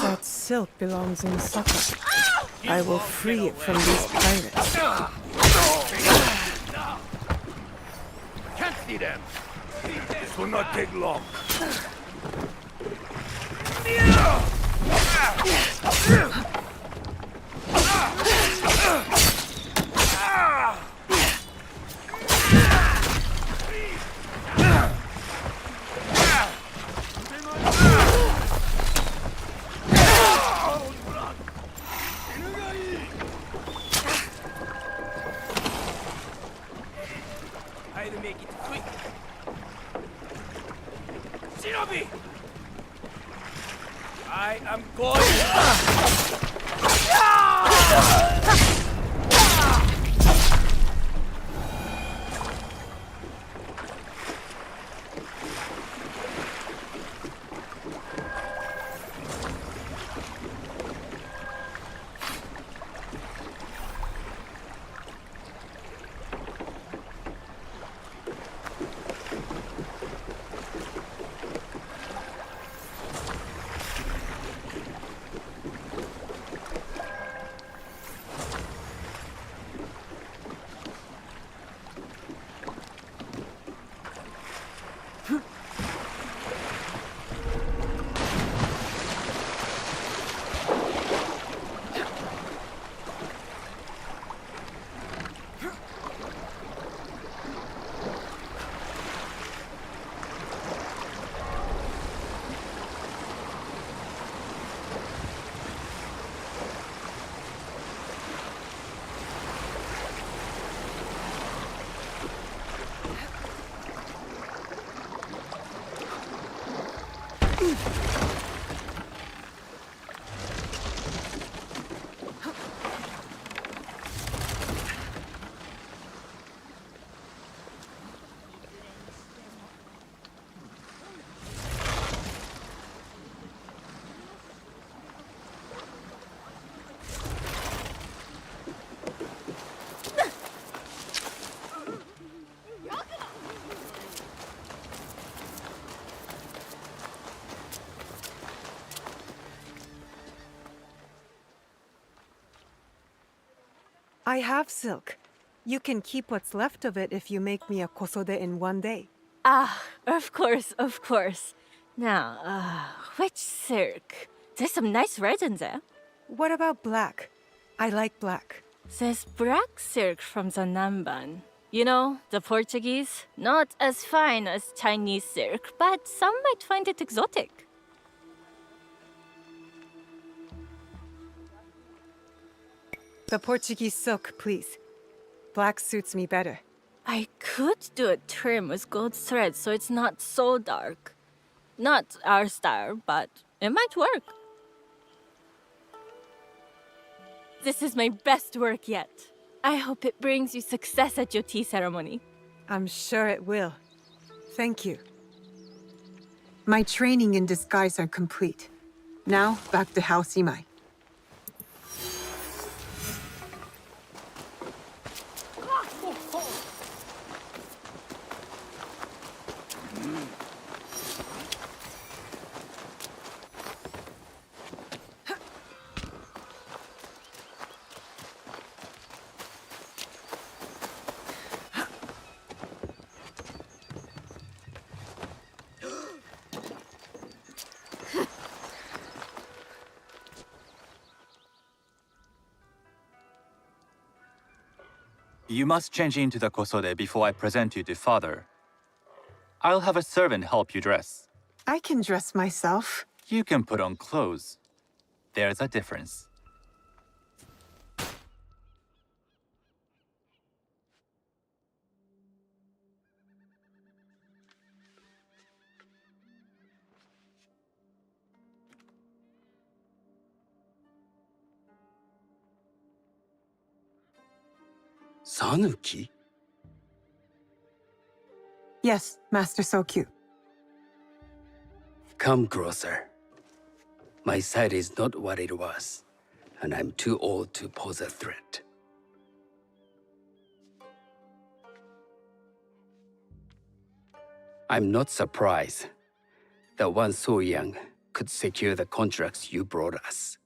M: That silk belongs in Saka. I will free it from these pirates.
N: Can't see them. This will not take long.
B: Try to make it quick. Shinobi! I am going.
A: I have silk. You can keep what's left of it if you make me a kosode in one day.
G: Ah, of course, of course. Now, which silk? There's some nice red in there.
A: What about black? I like black.
G: There's black silk from the Namban. You know, the Portuguese. Not as fine as Chinese silk, but some might find it exotic.
A: The Portuguese silk, please. Black suits me better.
G: I could do a trim with gold thread so it's not so dark. Not our style, but it might work. This is my best work yet. I hope it brings you success at your tea ceremony.
A: I'm sure it will. Thank you. My training in disguise are complete. Now, back to House Imai.
J: You must change into the kosode before I present you to father. I'll have a servant help you dress.
A: I can dress myself.
J: You can put on clothes. There's a difference.
B: Sanuki?
A: Yes, Master Sokyu.
B: Come closer. My sight is not what it was, and I'm too old to pose a threat. I'm not surprised that one so young could secure the contracts you brought us.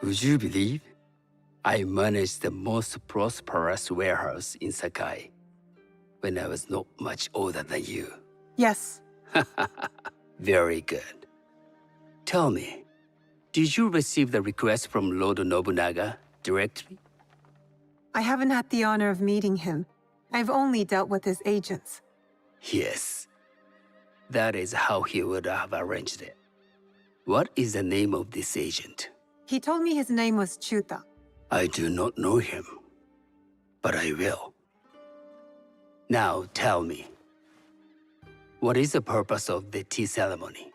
B: Would you believe I managed the most prosperous warehouse in Sakai when I was not much older than you?
A: Yes.
B: Very good. Tell me, did you receive the request from Lord Nobunaga directly?
A: I haven't had the honor of meeting him. I've only dealt with his agents.
B: Yes. That is how he would have arranged it. What is the name of this agent?
A: He told me his name was Chuta.
B: I do not know him, but I will. Now tell me, what is the purpose of the tea ceremony?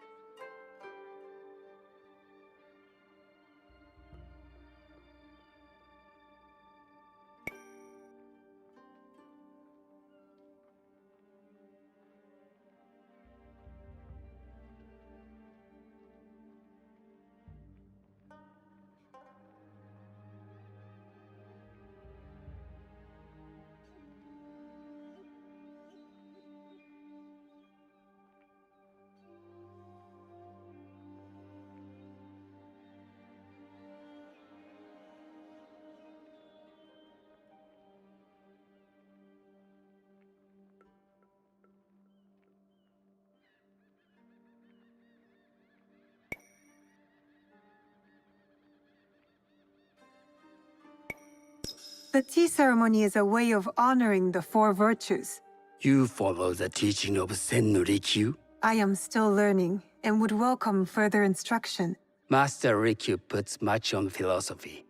A: The tea ceremony is a way of honoring the four virtues.
B: You follow the teaching of Sennu Rikyu?
A: I am still learning and would welcome further instruction.
B: Master Rikyu puts much on philosophy,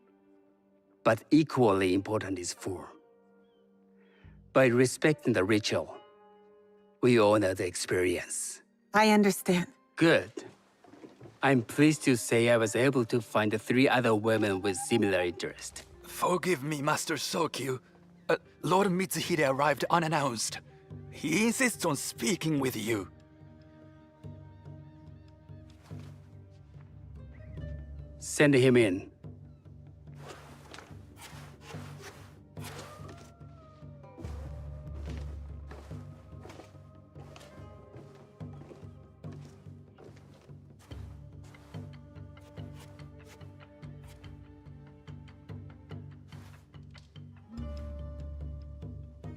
B: but equally important is form. By respecting the ritual, we honor the experience.
A: I understand.
B: Good. I'm pleased to say I was able to find 3 other women with similar interest.
O: Forgive me, Master Sokyu. Lord Mitsuhide arrived unannounced. He insists on speaking with you.
B: Send him in.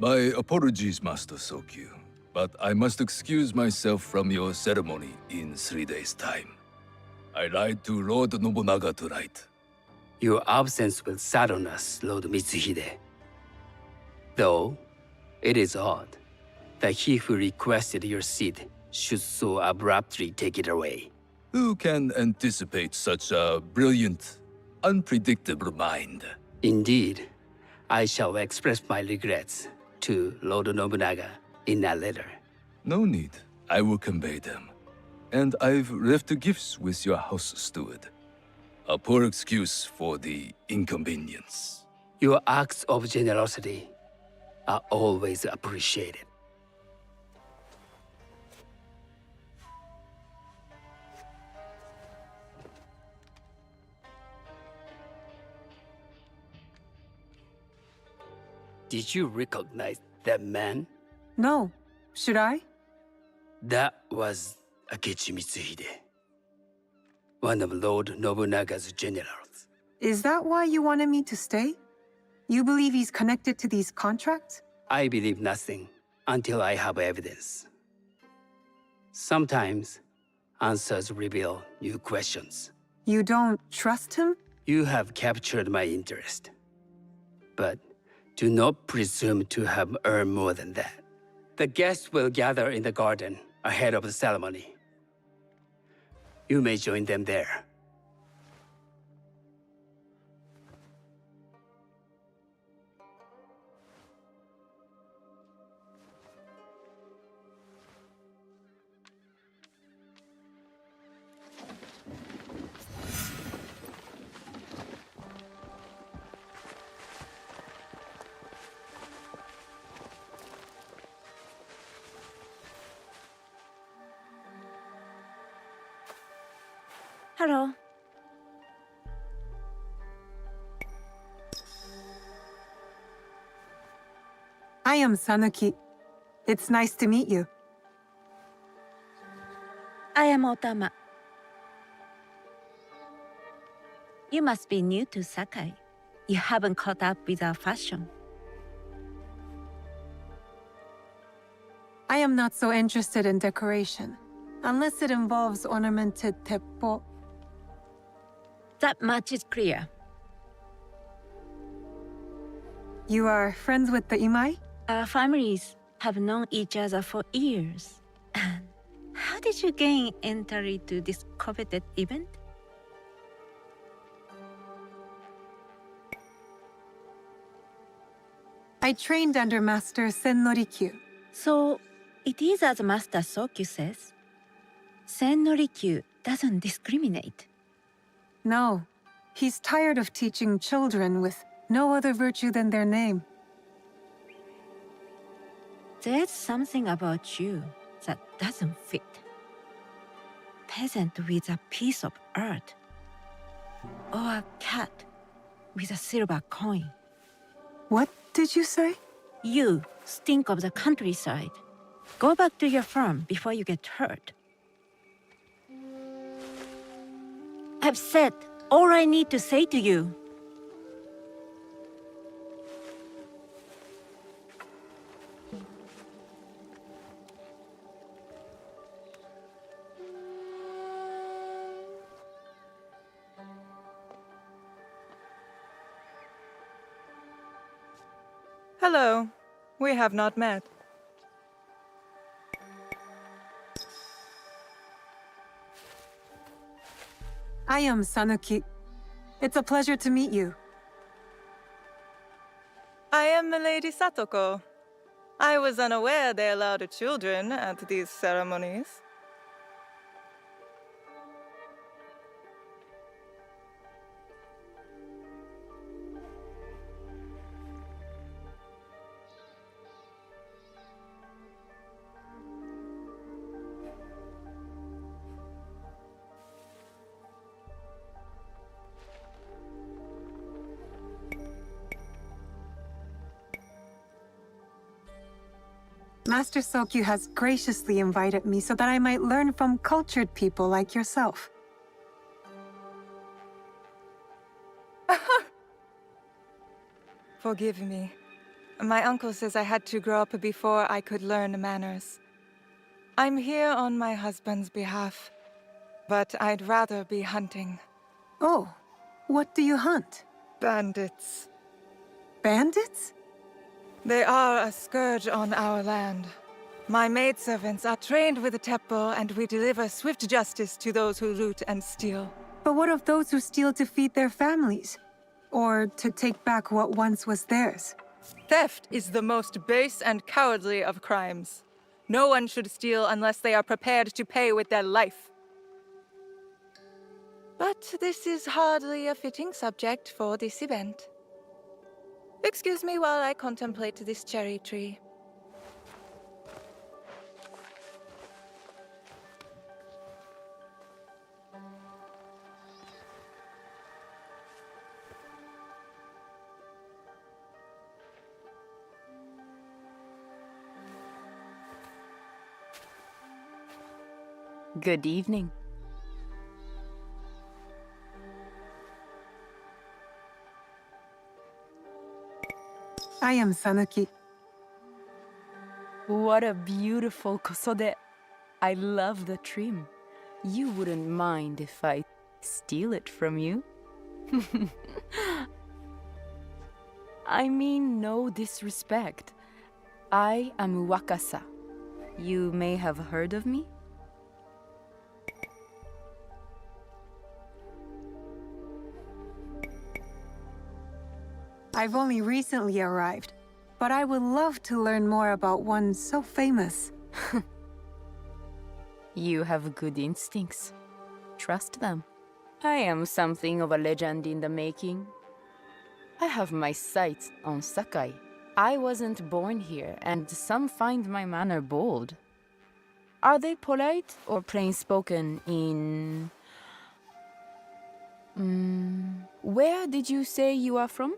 N: My apologies, Master Sokyu, but I must excuse myself from your ceremony in 3 days' time. I lied to Lord Nobunaga tonight.
B: Your absence will sadden us, Lord Mitsuhide. Though, it is odd that he who requested your seat should so abruptly take it away.
N: Who can anticipate such a brilliant, unpredictable mind?
B: Indeed, I shall express my regrets to Lord Nobunaga in a letter.
N: No need. I will convey them. And I've left the gifts with your house steward. A poor excuse for the inconvenience.
B: Your acts of generosity are always appreciated. Did you recognize that man?
A: No. Should I?
B: That was Akechi Mitsuhide, one of Lord Nobunaga's generals.
A: Is that why you wanted me to stay? You believe he's connected to these contracts?
B: I believe nothing until I have evidence. Sometimes, answers reveal new questions.
A: You don't trust him?
B: You have captured my interest. But Do not presume to have earned more than that. The guests will gather in the garden ahead of the ceremony. You may join them there.
G: Hello.
A: I am Sanuki. It's nice to meet you.
P: I am Otama. You must be new to Sakai. You haven't caught up with our fashion.
A: I am not so interested in decoration, unless it involves ornamented teppo.
P: That much is clear.
A: You are friends with the Imai?
P: Our families have known each other for years. How did you gain entry to this coveted event?
A: I trained under Master Sen Norikyu.
P: So, it is as Master Sokyu says. Sen Norikyu doesn't discriminate.
A: No, he's tired of teaching children with no other virtue than their name.
P: There's something about you that doesn't fit. Peasant with a piece of earth. Or a cat with a silver coin.
A: What did you say?
P: You stink of the countryside. Go back to your farm before you get hurt. I've said all I need to say to you.
Q: Hello. We have not met.
A: I am Sanuki. It's a pleasure to meet you.
Q: I am Milady Satoko. I was unaware they allowed children at these ceremonies.
A: Master Sokyu has graciously invited me so that I might learn from cultured people like yourself.
Q: Forgive me. My uncle says I had to grow up before I could learn manners. I'm here on my husband's behalf, but I'd rather be hunting.
A: Oh, what do you hunt?
Q: Bandits.
A: Bandits?
Q: They are a scourge on our land. My maidservants are trained with the teppo, and we deliver swift justice to those who loot and steal.
A: But what of those who steal to feed their families? Or to take back what once was theirs?
Q: Theft is the most base and cowardly of crimes. No one should steal unless they are prepared to pay with their life. But this is hardly a fitting subject for this event. Excuse me while I contemplate this cherry tree.
R: Good evening.
A: I am Sanuki.
R: What a beautiful kosode. I love the trim. You wouldn't mind if I steal it from you? I mean no disrespect. I am Wakasa. You may have heard of me?
A: I've only recently arrived, but I would love to learn more about one so famous.
R: You have good instincts. Trust them. I am something of a legend in the making. I have my sights on Sakai. I wasn't born here, and some find my manner bold. Are they polite or plain-spoken in... where did you say you are from?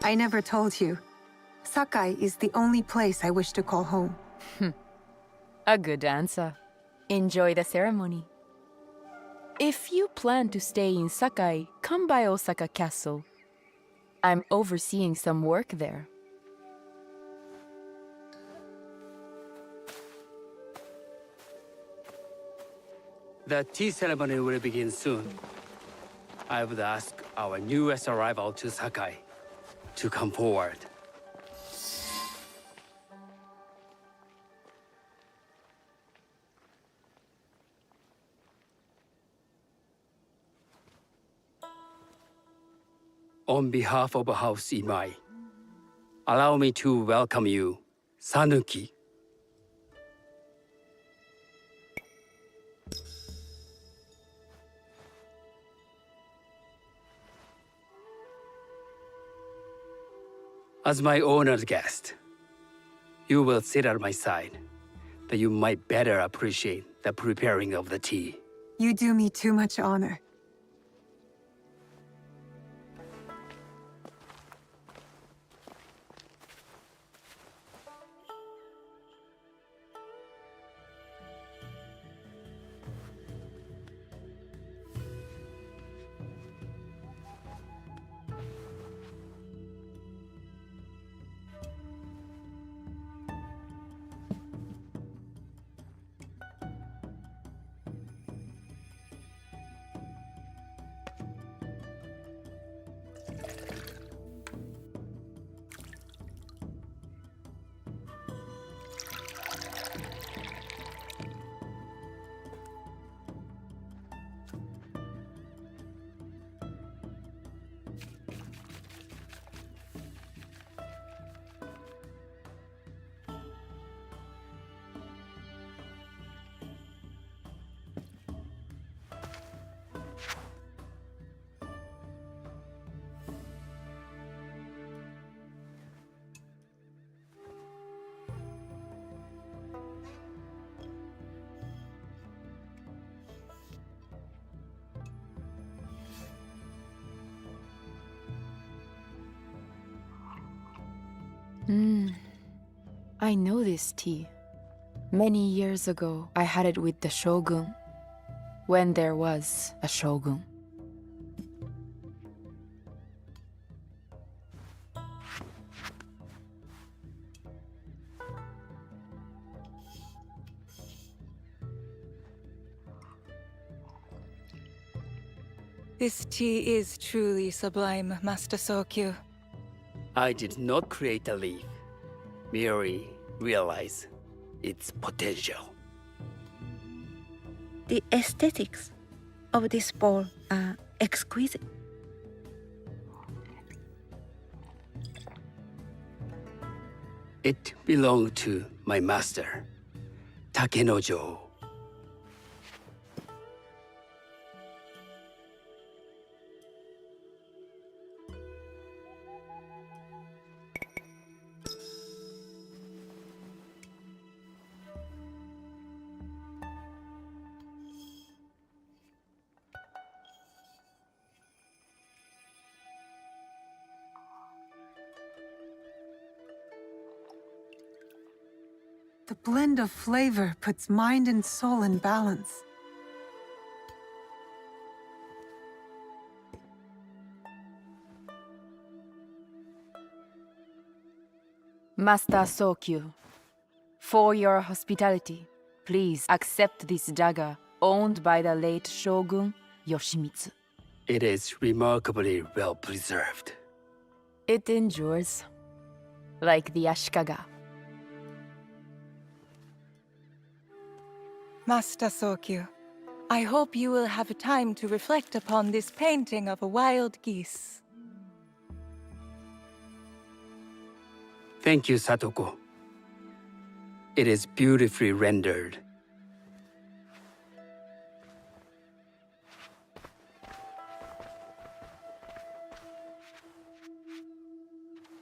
A: I never told you. Sakai is the only place I wish to call home.
R: A good answer. Enjoy the ceremony. If you plan to stay in Sakai, come by Osaka Castle. I'm overseeing some work there.
B: The tea ceremony will begin soon. I would ask our newest arrival to Sakai to come forward. On behalf of House Imai, allow me to welcome you, Sanuki. As my honored guest, you will sit at my side, that you might better appreciate the preparing of the tea.
A: You do me too much honor.
R: I know this tea. Many years ago, I had it with the shogun, when there was a shogun.
Q: This tea is truly sublime, Master Sokyu.
B: I did not create a leaf, merely realize its potential.
P: The aesthetics of this bowl are exquisite.
B: It belonged to my master, Takenojo.
A: The blend of flavor puts mind and soul in balance.
R: Master Sokyu, for your hospitality, please accept this dagger owned by the late Shogun Yoshimitsu.
B: It is remarkably well preserved.
R: It endures. Like the Ashikaga.
Q: Master Sokyu, I hope you will have time to reflect upon this painting of a wild geese.
B: Thank you, Satoko. It is beautifully rendered.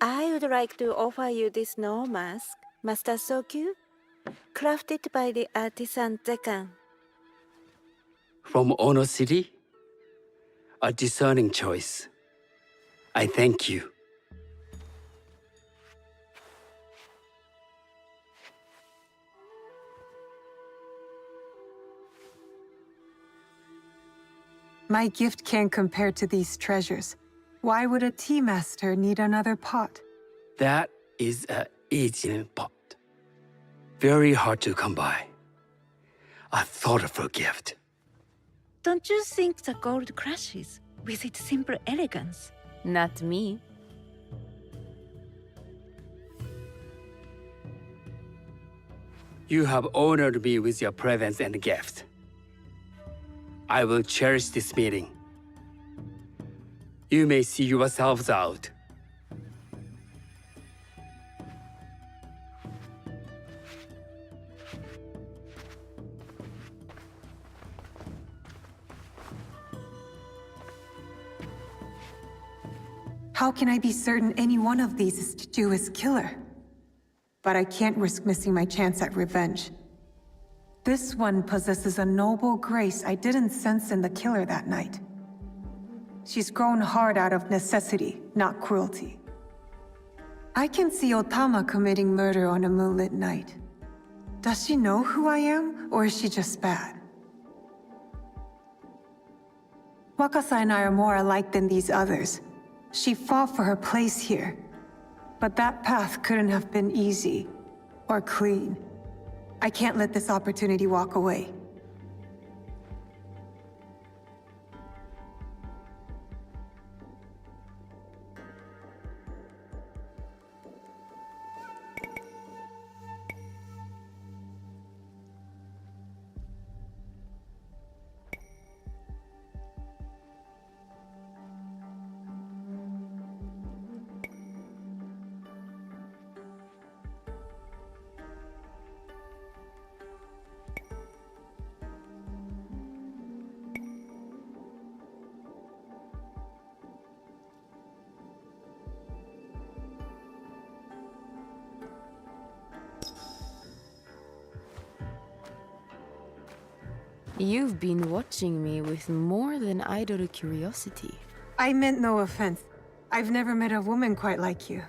P: I would like to offer you this snow mask, Master Sokyu, crafted by the artisan Zekan.
B: From Ono City? A discerning choice. I thank you.
A: My gift can't compare to these treasures. Why would a tea master need another pot?
B: That is a Asian pot. Very hard to come by. A thoughtful gift.
P: Don't you think the gold crashes with its simple elegance?
R: Not me.
B: You have honored me with your presence and gift. I will cherish this meeting. You may see yourselves out.
A: How can I be certain any one of these is to do his killer? But I can't risk missing my chance at revenge. This one possesses a noble grace I didn't sense in the killer that night. She's grown hard out of necessity, not cruelty. I can see Otama committing murder on a moonlit night. Does she know who I am, or is she just bad? Wakasa and I are more alike than these others. She fought for her place here. But that path couldn't have been easy, or clean. I can't let this opportunity walk away.
R: You've been watching me with more than idle curiosity.
A: I meant no offense. I've never met a woman quite like you.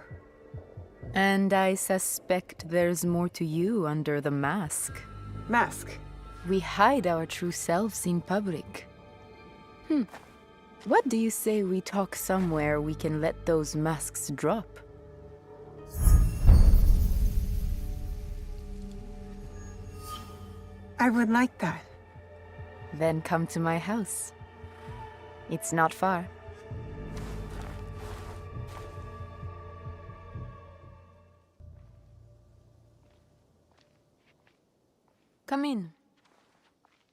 R: And I suspect there's more to you under the mask.
A: Mask?
R: We hide our true selves in public. What do you say we talk somewhere we can let those masks drop?
A: I would like that.
R: Then come to my house. It's not far. Come in.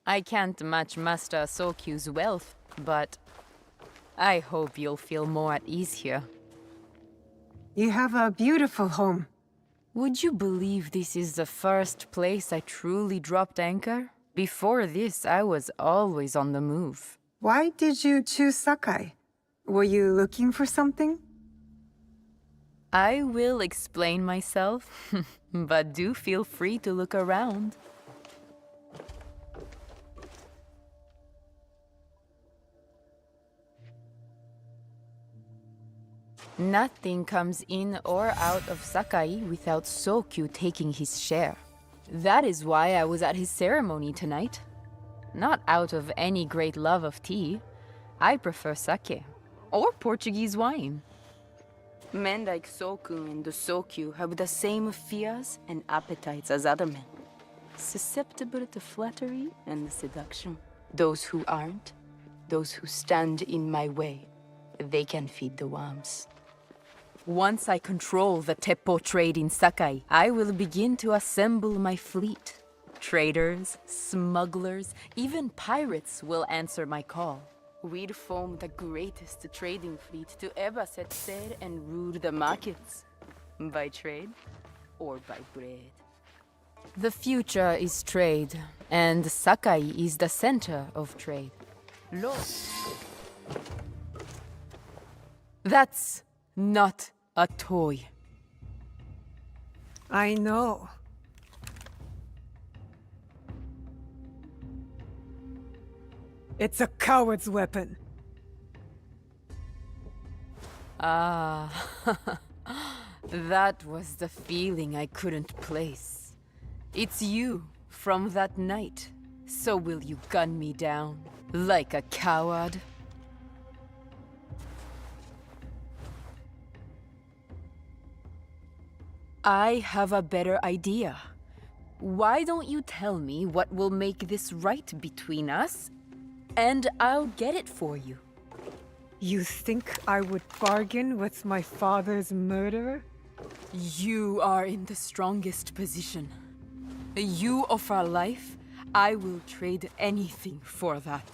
R: I can't match Master Sokyu's wealth, but I hope you'll feel more at ease here.
A: You have a beautiful home.
R: Would you believe this is the first place I truly dropped anchor? Before this, I was always on the move.
A: Why did you choose Sakai? Were you looking for something?
R: I will explain myself, but do feel free to look around. Nothing comes in or out of Sakai without Sokyu taking his share. That is why I was at his ceremony tonight. Not out of any great love of tea. I prefer sake, or Portuguese wine. Men like Soku and the Sokyu have the same fears and appetites as other men. Susceptible to flattery and seduction. Those who aren't those who stand in my way, they can feed the worms. Once I control the teppo trade in Sakai, I will begin to assemble my fleet. Traders, smugglers, even pirates will answer my call. We'd form the greatest trading fleet to ever set sail and rule the markets. By trade or by bread. The future is trade, and Sakai is the center of trade. Look. That's not a toy.
A: I know. It's a coward's weapon.
R: Ah, that was the feeling I couldn't place. It's you from that night. So will you gun me down like a coward? I have a better idea. Why don't you tell me what will make this right between us, and I'll get it for you.
A: You think I would bargain with my father's murderer?
R: You are in the strongest position. You offer life, I will trade anything for that.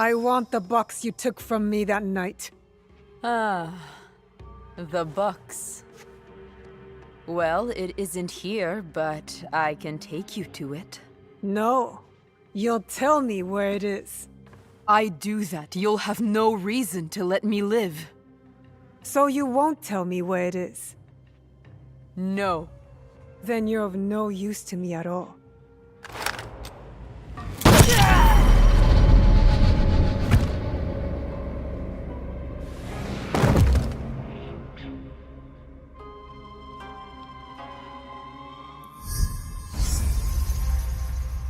A: I want the box you took from me that night.
R: Ah, the box. Well, it isn't here, but I can take you to it.
A: No. You'll tell me where it is.
R: I do that, you'll have no reason to let me live.
A: So you won't tell me where it is?
R: No.
A: Then you're of no use to me at all.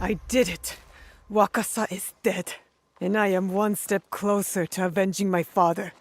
A: I did it! Wakasa is dead, and I am one step closer to avenging my father.